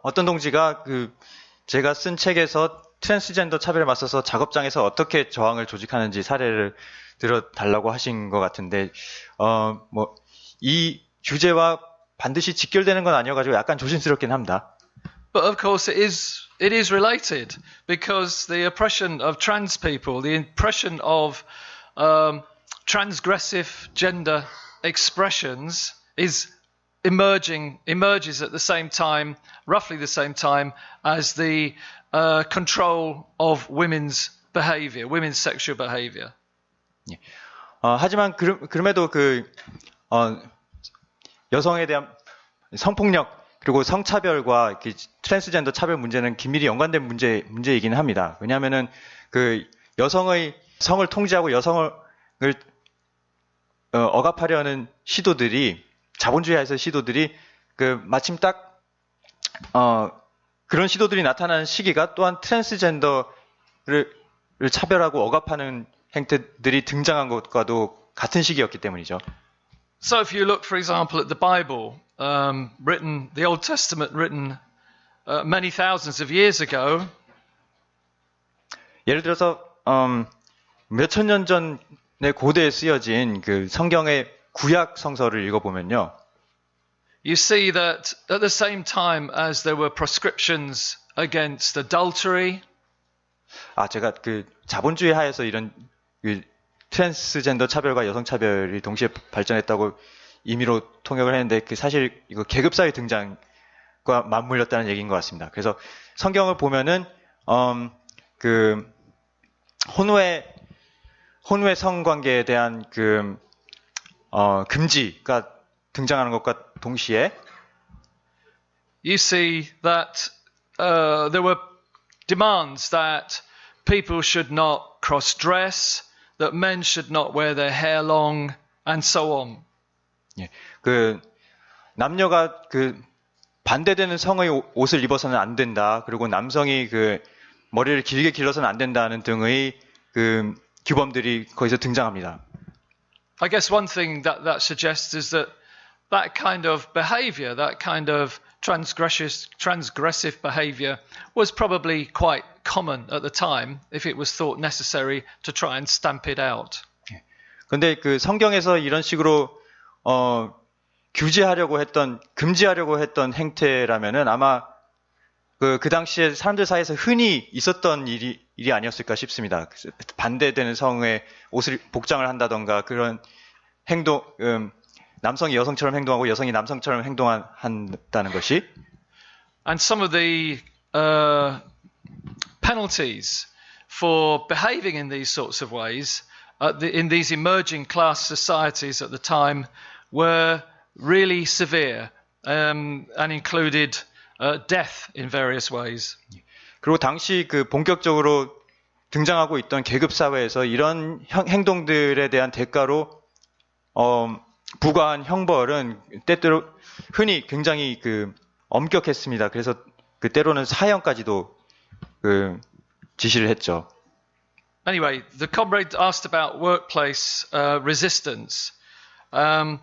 어떤 동지가 제가 쓴 책에서 트랜스젠더 차별에 맞서서 작업장에서 어떻게 저항을 조직하는지 사례를 들어달라고 하신 것 같은데, 이 주제와 반드시 직결되는 건 아니어가지고 약간 조심스럽긴 합니다. But of course it is related, because the oppression of trans people, the oppression of transgressive gender expressions emerges at the same time, roughly the same time, as the control of women's behavior, women's sexual behavior. 예. 하지만 그럼에도 여성에 대한 성폭력 그리고 성차별과 트랜스젠더 차별 문제는 긴밀히 연관된 문제이긴 합니다. 왜냐하면은 여성의 성을 통제하고 여성을 억압하려는 시도들이 자본주의하에서 시도들이 마침 딱 그런 시도들이 나타나는 시기가 또한 트랜스젠더를 차별하고 억압하는 행태들이 등장한 것과도 같은 시기였기 때문이죠. So if you look, for example, at the Bible, the Old Testament written many thousands of years ago. 예를 들어서 몇천 년 전에 고대에 쓰여진 성경의 구약 성서를 읽어보면요. you see that at the same time as there were prescriptions against adultery, 제가 그 자본주의 하에서 이런 그 트랜스젠더 차별과 여성 차별이 동시에 발전했다고 임의로 통역을 했는데 그 사실 이거 계급사회 등장과 맞물렸다는 얘기인 것 같습니다. 그래서 성경을 보면은 그 혼외 성관계에 대한 그 금지가 등장하는 것과 동시에 you see that there were demands that people should not cross-dress, that men should not wear their hair long, and so on. 예, 그 남녀가 그 반대되는 성의 옷을 입어서는 안 된다. 그리고 남성이 그 머리를 길게 길러서는 안 된다는 등의 그 규범들이 거기서 등장합니다. I guess one thing that suggests is that kind of behavior, that kind of transgressive behavior was probably quite common at the time if it was thought necessary to try and stamp it out. 근데 그 성경에서 이런 식으로 금지하려고 했던 행태라면은 아마 그 당시에 사람들 사이에서 흔히 있었던 일이 아니었을까 싶습니다. 반대되는 성의 복장을 한다던가 그런 행동, 남성이 여성처럼 행동하고 여성이 남성처럼 행동한다는 것이. And some of the penalties for behaving in these sorts of ways in these emerging class societies at the time were really severe and included death in various ways. 그리고 당시 그 본격적으로 등장하고 있던 계급 사회에서 이런 행동들에 대한 대가로 부과한 형벌은 때때로 흔히 굉장히 그 엄격했습니다. 그래서 그 때로는 사형까지도 그 지시를 했죠. Anyway, the comrade asked about workplace resistance. And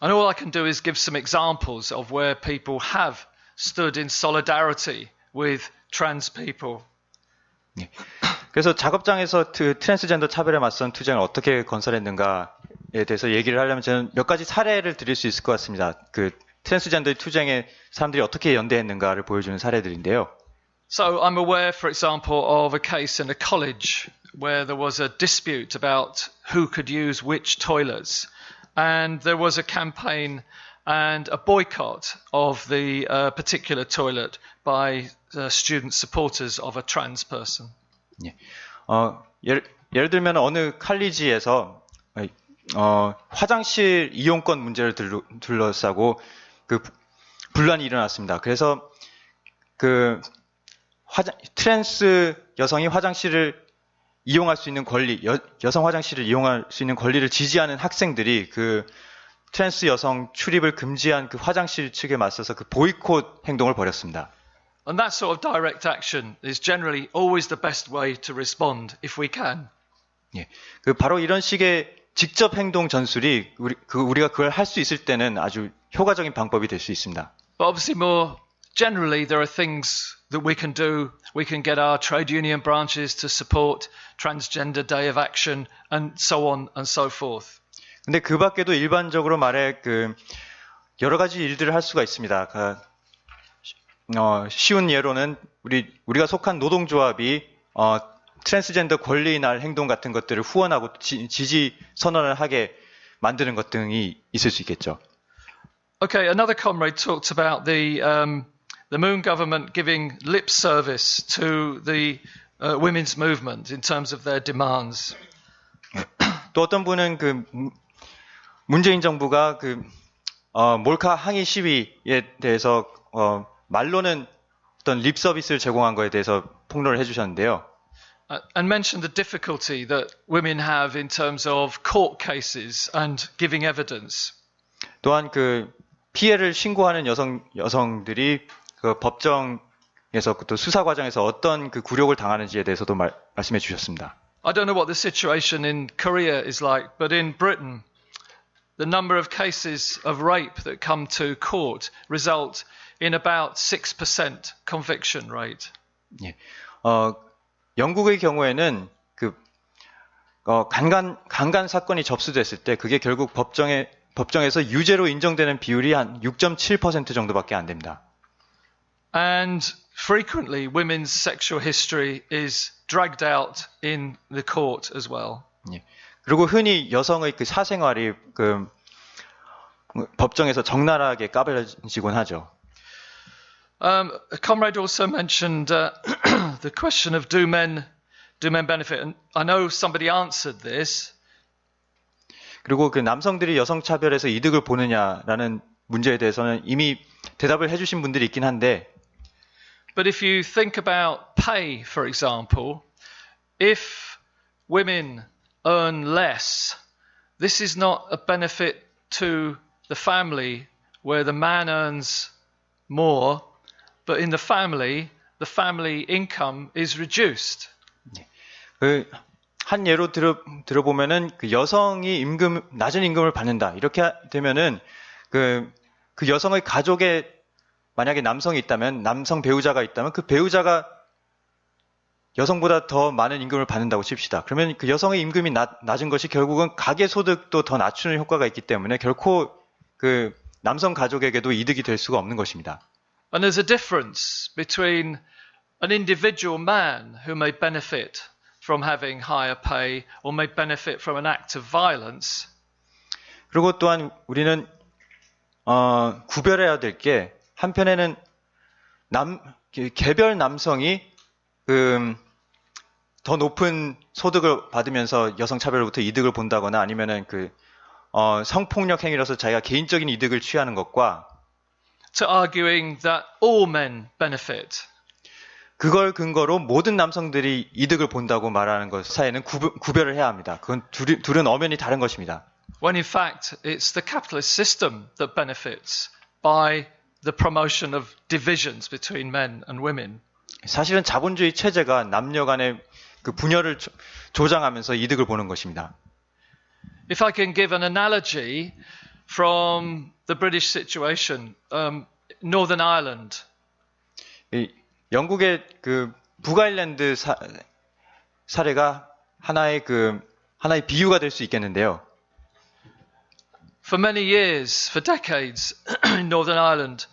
all I can do is give some examples of where people have stood in solidarity with trans people. 네. 그래서 작업장에서 트랜스젠더 차별에 맞선 투쟁을 어떻게 건설했는가에 대해서 얘기를 하려면 저는 몇 가지 사례를 드릴 수 있을 것 같습니다. 그 트랜스젠더 투쟁에 사람들이 어떻게 연대했는가를 보여주는 사례들인데요. So I'm aware, for example, of a case in a college where there was a dispute about who could use which toilets. And there was a campaign and a boycott of the particular toilet by student supporters of a trans person. 예. 예를 들면 어느 칼리지에서 화장실 이용권 문제를 둘러싸고 그 분란이 일어났습니다. 그래서 그 트랜스 여성이 화장실을 이용할 수 있는 권리, 여성 화장실을 이용할 수 있는 권리를 지지하는 학생들이 그 트랜스 여성 출입을 금지한 그 화장실 측에 맞서서 그 보이콧 행동을 벌였습니다. And that sort of direct action is generally always the best way to respond if we can. 예, 그 바로 이런 식의 직접 행동 전술이 우리가 그걸 할 수 있을 때는 아주 효과적인 방법이 될 수 있습니다. But obviously more generally there are things that we can do. We can get our trade union branches to support Transgender Day of Action and so on and so forth. 근데 그 밖에도 일반적으로 말해 그 여러 가지 일들을 할 수가 있습니다. 쉬운 예로는 우리가 속한 노동조합이 트랜스젠더 권리 날 행동 같은 것들을 후원하고 지지 선언을 하게 만드는 것 등이 있을 수 있겠죠. Okay, another comrade talked about the Moon government giving lip service to the women's movement in terms of their demands. 또 어떤 분은 그 문재인 정부가 그 몰카 항의 시위에 대해서 말로는 어떤 립 서비스를 제공한 거에 대해서 폭로를 해주셨는데요. And mentioned the difficulty that women have in terms of court cases and giving evidence. 또한 그 피해를 신고하는 여성들이 그 법정에서 또 수사 과정에서 어떤 그 굴욕을 당하는지에 대해서도 말씀해 주셨습니다. I don't know what the situation in Korea is like, but in Britain, the number of cases of rape that come to court result in about 6% conviction rate. 예. 영국의 경우에는 그 강간 사건이 접수됐을 때 그게 결국 법정에 법정에서 유죄로 인정되는 비율이 한 6.7% 정도밖에 안 됩니다. And frequently, women's sexual history is dragged out in the court as well. 예. 그리고 흔히 여성의 그 사생활이 그 법정에서 적나라하게 까발려지곤 하죠. A comrade also mentioned the question of do men benefit? And I know somebody answered this. 그리고 그 남성들이 여성 차별에서 이득을 보느냐라는 문제에 대해서는 이미 대답을 해주신 분들이 있긴 한데, But if you think about pay, for example, if women earn less, this is not a benefit to the family where the man earns more, but in the family income is reduced. 한 예로 들어보면은 그 여성이 낮은 임금을 받는다. 이렇게 되면은 그 여성의 가족에 만약에 남성이 있다면, 남성 배우자가 있다면 그 배우자가 여성보다 더 많은 임금을 받는다고 칩시다. 그러면 그 여성의 임금이 낮은 것이 결국은 가계 소득도 더 낮추는 효과가 있기 때문에 결코 그 남성 가족에게도 이득이 될 수가 없는 것입니다. And there's a difference between an individual man who may benefit from having higher pay or may benefit from an act of violence. 그리고 또한 우리는 구별해야 될 게, 한편에는 개별 남성이 더 높은 소득을 받으면서 여성 차별로부터 이득을 본다거나 아니면은 성폭력 행위로서 자기가 개인적인 이득을 취하는 것과, to arguing that all men benefit. 그걸 근거로 모든 남성들이 이득을 본다고 말하는 것 사이에는 구별을 해야 합니다. 그건 둘은 엄연히 다른 것입니다. When in fact it's the capitalist system that benefits by the promotion of divisions between men and women. 사실은 자본주의 체제가 남녀 간의 그 분열을 조장하면서 이득을 보는 것입니다. If I can give an analogy from the British situation, Northern Ireland. 영국의 그 북아일랜드 사례가 하나의 비유가 될 수 있겠는데요. For many years, for decades, in Northern Ireland,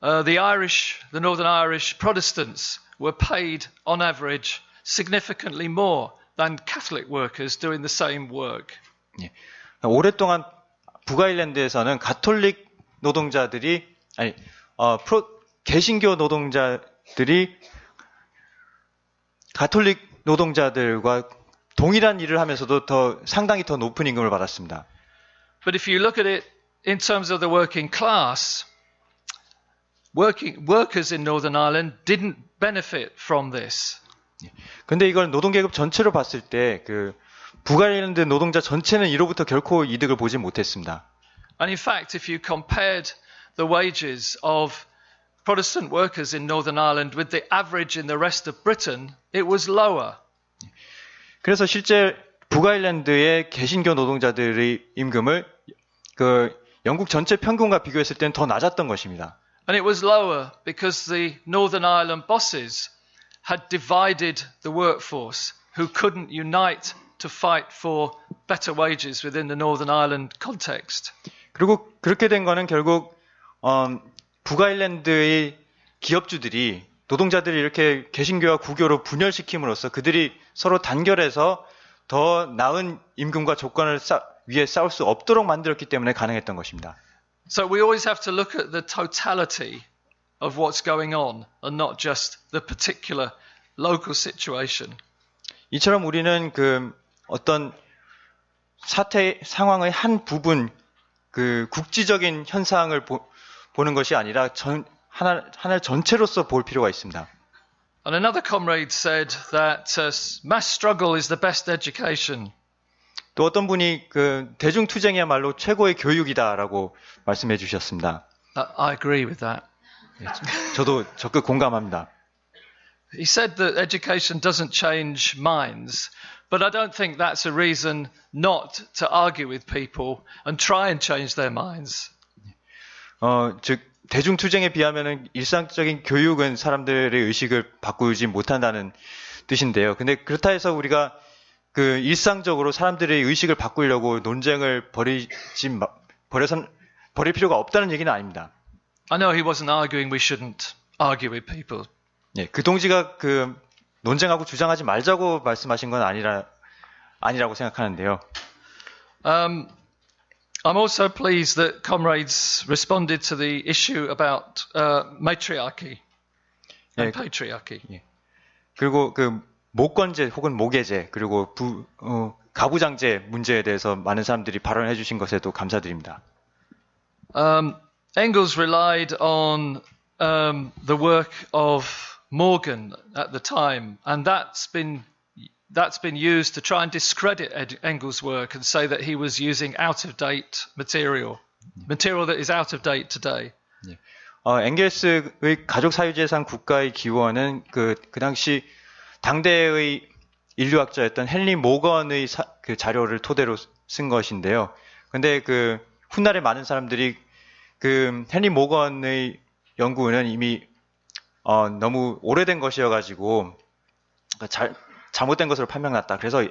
the Northern Irish Protestants were paid, on average, significantly more than Catholic workers doing the same work. 예. 오랫동안 북아일랜드에서는 가톨릭 노동자들이 개신교 노동자들이 가톨릭 노동자들과 동일한 일을 하면서도 상당히 더 높은 임금을 받았습니다. But if you look at it in terms of the working class, workers in Northern Ireland didn't benefit from this. 근데 이걸 노동계급 전체로 봤을 때 북아일랜드 노동자 전체는 이로부터 결코 이득을 보지 못했습니다. And in fact, if you compared the wages of Protestant workers in Northern Ireland with the average in the rest of Britain, it was lower. 그래서 실제 북아일랜드의 개신교 노동자들의 임금을 영국 전체 평균과 비교했을 때는 더 낮았던 것입니다. And it was lower because the Northern Ireland bosses had divided the workforce who couldn't unite to fight for better wages within the Northern Ireland context. 그리고 그렇게 된 거는 결국 북아일랜드의 기업주들이 노동자들이 이렇게 개신교와 구교로 분열시킴으로써 그들이 서로 단결해서 더 나은 임금과 조건을 위해 싸울 수 없도록 만들었기 때문에 가능했던 것입니다. So we always have to look at the totality of what's going on and not just the particular local situation. 이처럼 우리는 어떤 상황의 한 부분, 국지적인 현상을 보는 것이 아니라 하나를 전체로서 볼 필요가 있습니다. And another comrade said that mass struggle is the best education. 또 어떤 분이 대중투쟁이야말로 최고의 교육이다라고 말씀해 주셨습니다. I agree with that. 저도 적극 공감합니다. He said that education doesn't change minds, but I don't think that's a reason not to argue with people and try and change their minds. 즉 대중투쟁에 비하면은 일상적인 교육은 사람들의 의식을 바꾸지 못한다는 뜻인데요. 근데 그렇다 해서 우리가 그 일상적으로 사람들의 의식을 바꾸려고 논쟁을 버릴 필요가 없다는 얘기는 아닙니다. I know he wasn't arguing we shouldn't argue with people. 예, 그 동지가 그 논쟁하고 주장하지 말자고 말씀하신 건 아니라고 생각하는데요. I'm also pleased that comrades responded to the issue about matriarchy and 예, patriarchy. 그리고 그 모권제 혹은 모계제 그리고 가부장제 문제에 대해서 많은 사람들이 발언해 주신 것에도 감사드립니다. Engels relied on the work of Morgan at the time, and that's been used to try and discredit Engels' work and say that he was using out-of-date material that is out of date today. 엥겔스의 가족사유재산 국가의 기원은 그 당시 당대의 인류학자였던 헨리 모건의 그 자료를 토대로 쓴 것인데요. 근데 그 훗날에 많은 사람들이 그 헨리 모건의 연구는 이미 너무 오래된 것이어가지고 잘못된 것으로 판명났다. 그래서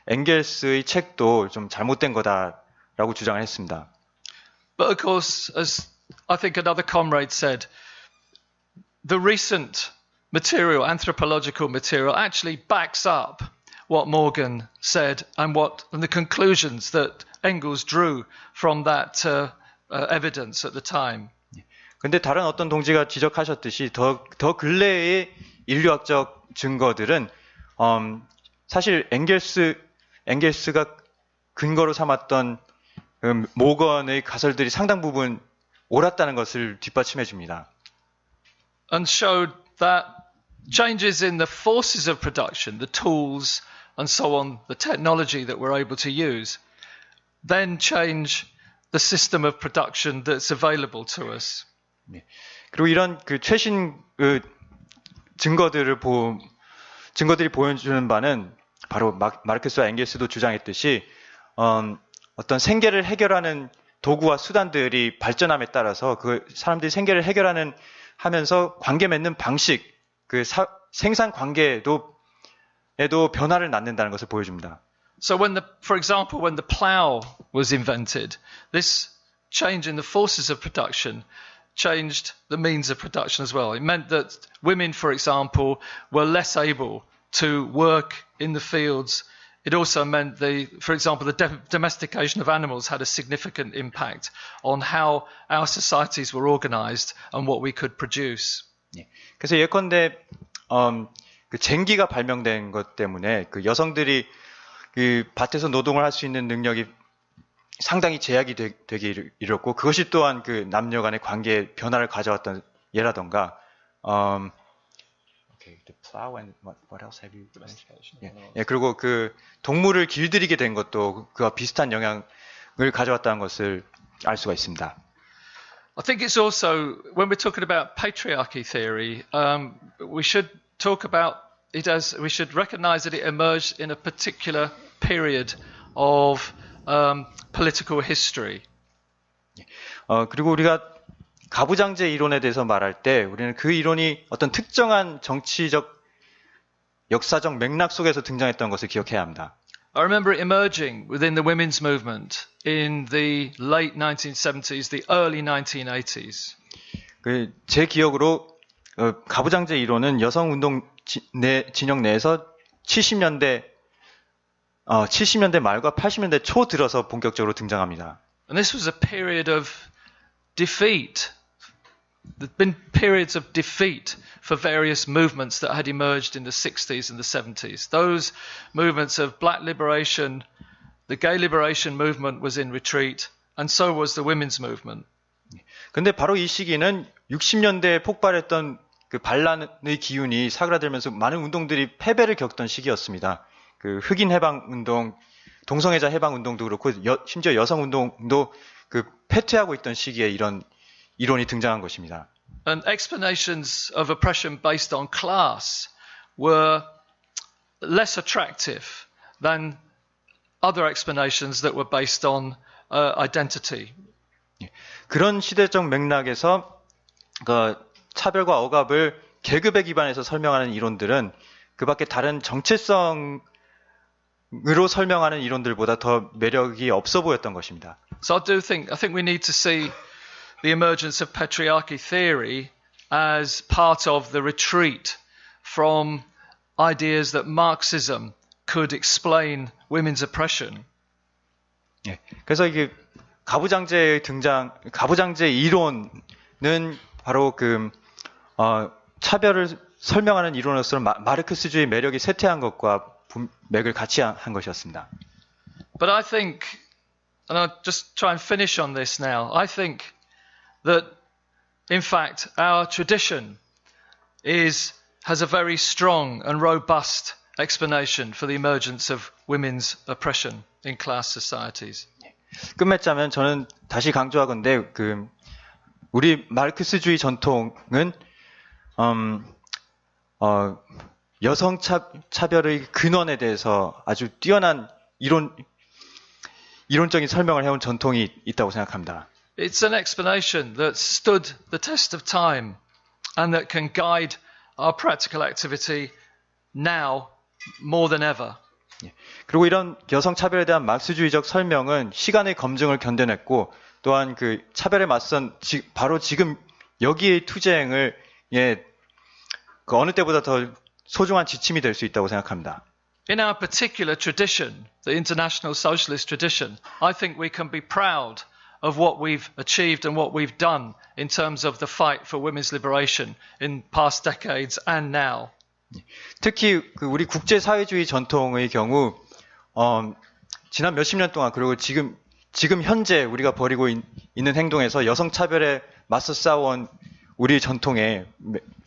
엥겔스의 책도 좀 잘못된 거다라고 주장을 했습니다. But of course, as I think another comrade said, the recent material, anthropological material, actually backs up what Morgan said and the conclusions that Engels drew from that evidence at the time. 근데 다른 어떤 동지가 지적하셨듯이 더 근래의 인류학적 증거들은 사실 엥겔스가 근거로 삼았던 모건의 가설들이 상당 부분 옳았다는 것을 뒷받침해 줍니다. And showed that changes in the forces of production, the tools and so on, the technology that we're able to use, then change the system of production that's available to us. 그리고 이런 그 최신 증거들이 보여주는 바는 바로 마르크스와 엥겔스도 주장했듯이 어떤 생계를 해결하는 도구와 수단들이 발전함에 따라서 그 사람들이 생계를 하면서 관계 맺는 방식, 그 생산 관계에도 변화를 낳는다는 것을 보여줍니다. So for example, when the plow was invented, this change in the forces of production changed the means of production as well. It meant that women, for example, were less able to work in the fields. It also meant for example, the domestication of animals had a significant impact on how our societies were organized and what we could produce. 그래서 예컨대 그 쟁기가 발명된 것 때문에 그 여성들이 그 밭에서 노동을 할 수 있는 능력이 상당히 제약이 되게 이뤘고 그것이 또한 그 남녀 간의 관계에 변화를 가져왔던 예라던가 the plow and what else have you mentioned? 예, 그리고 그 동물을 길들이게 된 것도 그와 비슷한 영향을 가져왔다는 것을 알 수가 있습니다. I think it's also, when we're talking about patriarchy theory, we should talk about it as, we should recognize that it emerged in a particular period of political history. 그리고 우리가 가부장제 이론에 대해서 말할 때 우리는 그 이론이 어떤 특정한 정치적 역사적 맥락 속에서 등장했던 것을 기억해야 합니다. I remember it emerging within the women's movement in the late 1970s, the early 1980s. 제 기억으로 가부장제 이론은 여성운동 진영 내에서 70년대 말과 80년대 초 들어서 본격적으로 등장합니다. And this was a period of defeat. There'd been periods of defeat for various movements that had emerged in the 60s and the 70s. Those movements of black liberation, the gay liberation movement was in retreat, and so was the women's movement. 근데 바로 이 시기는 60년대에 폭발했던 그 반란의 기운이 사그라들면서 많은 운동들이 패배를 겪던 시기였습니다. 그 흑인 해방 운동, 동성애자 해방 운동도 그렇고 심지어 여성 운동도 그 패퇴하고 있던 시기에 이런 이론이 등장한 것입니다. And explanations of oppression based on class were less attractive than other explanations that were based on identity. 그런 시대적 맥락에서 그 차별과 억압을 계급에 기반해서 설명하는 이론들은 그 밖에 다른 정체성을 정치적으로 설명하는 이론들보다 더 매력이 없어 보였던 것입니다. So I think we need to see the emergence of patriarchy theory as part of the retreat from ideas that Marxism could explain women's oppression. 예, 그래서 이게 가부장제 이론은 바로 차별을 설명하는 이론으로서 마르크스주의 매력이 쇠퇴한 것과 맥을 같이 한 것이었습니다. But I think, and I'll just try and finish on this now, I think that in fact our tradition has a very strong and robust explanation for the emergence of women's oppression in class societies. 끝맺자면 저는 다시 강조하건대 우리 마르크스주의 전통은 여성 차별의 근원에 대해서 아주 뛰어난 이론적인 설명을 해온 전통이 있다고 생각합니다. It's an explanation that stood the test of time and that can guide our practical activity now more than ever. 그리고 이런 여성 차별에 대한 마르크스주의적 설명은 시간의 검증을 견뎌냈고 또한 차별에 맞선 바로 지금 여기의 투쟁을 어느 때보다 더 소중한 지침이 될 수 있다고 생각합니다. In our particular tradition, the international socialist tradition, I think we can be proud of what we've achieved and what we've done in terms of the fight for women's liberation in past decades and now. 특히 우리 국제사회주의 전통의 경우 지난 몇십 년 동안 그리고 지금 현재 우리가 벌이고 있는 행동에서 여성 차별에 맞서 싸워온 우리 전통에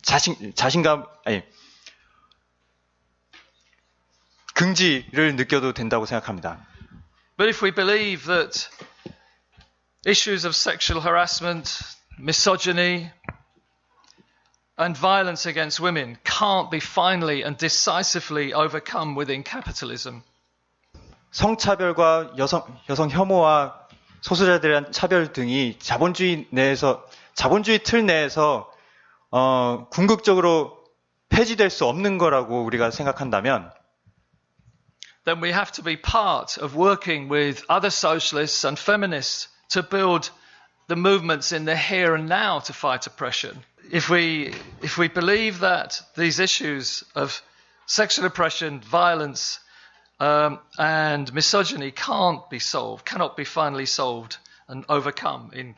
자신감 긍지를 느껴도 된다고 생각합니다. But if we believe that issues of sexual harassment, misogyny, and violence against women can't be finally and decisively overcome within capitalism, 성차별과 여성 혐오와 소수자들에 대한 차별 등이 자본주의 틀 내에서 궁극적으로 폐지될 수 없는 거라고 우리가 생각한다면 then we have to be part of working with other socialists and feminists to build the movements in the here and now to fight oppression. If we believe that these issues of sexual oppression, violence, and misogyny cannot be finally solved and overcome in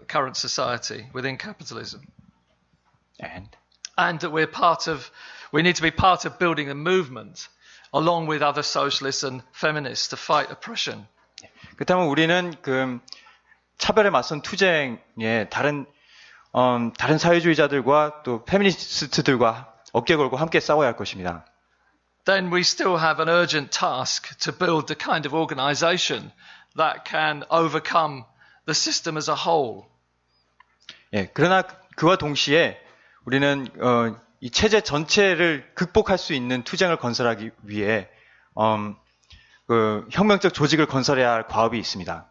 current society within capitalism, and that we need to be part of building a movement along with other socialists and feminists to fight oppression. 그렇다면 우리는 차별에 맞선 투쟁에 다른 사회주의자들과 또 페미니스트들과 어깨 걸고 함께 싸워야 할 것입니다. Then we still have an urgent task to build the kind of organization that can overcome the system as a whole. 그러나 그와 동시에 우리는 이 체제 전체를 극복할 수 있는 투쟁을 건설하기 위해 혁명적 조직을 건설해야 할 과업이 있습니다.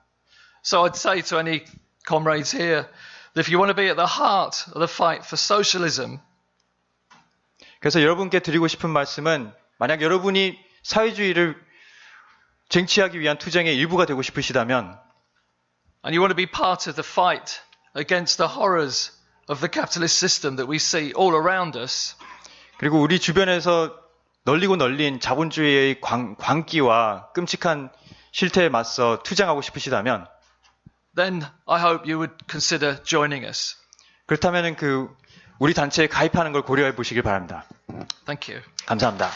So I'd say to any comrades here that if you want to be at the heart of the fight for socialism, 그래서 여러분께 드리고 싶은 말씀은 만약 여러분이 사회주의를 쟁취하기 위한 투쟁의 일부가 되고 싶으시다면 and you want to be part of the fight against the horrors of the capitalist system that we see all around us, 그리고 우리 주변에서 널리고 널린 자본주의의 광기와 끔찍한 실태에 맞서 투쟁하고 싶으시다면 then I hope you would consider joining us. 그렇다면 우리 단체에 가입하는 걸 고려해 보시길 바랍니다. Thank you. 감사합니다.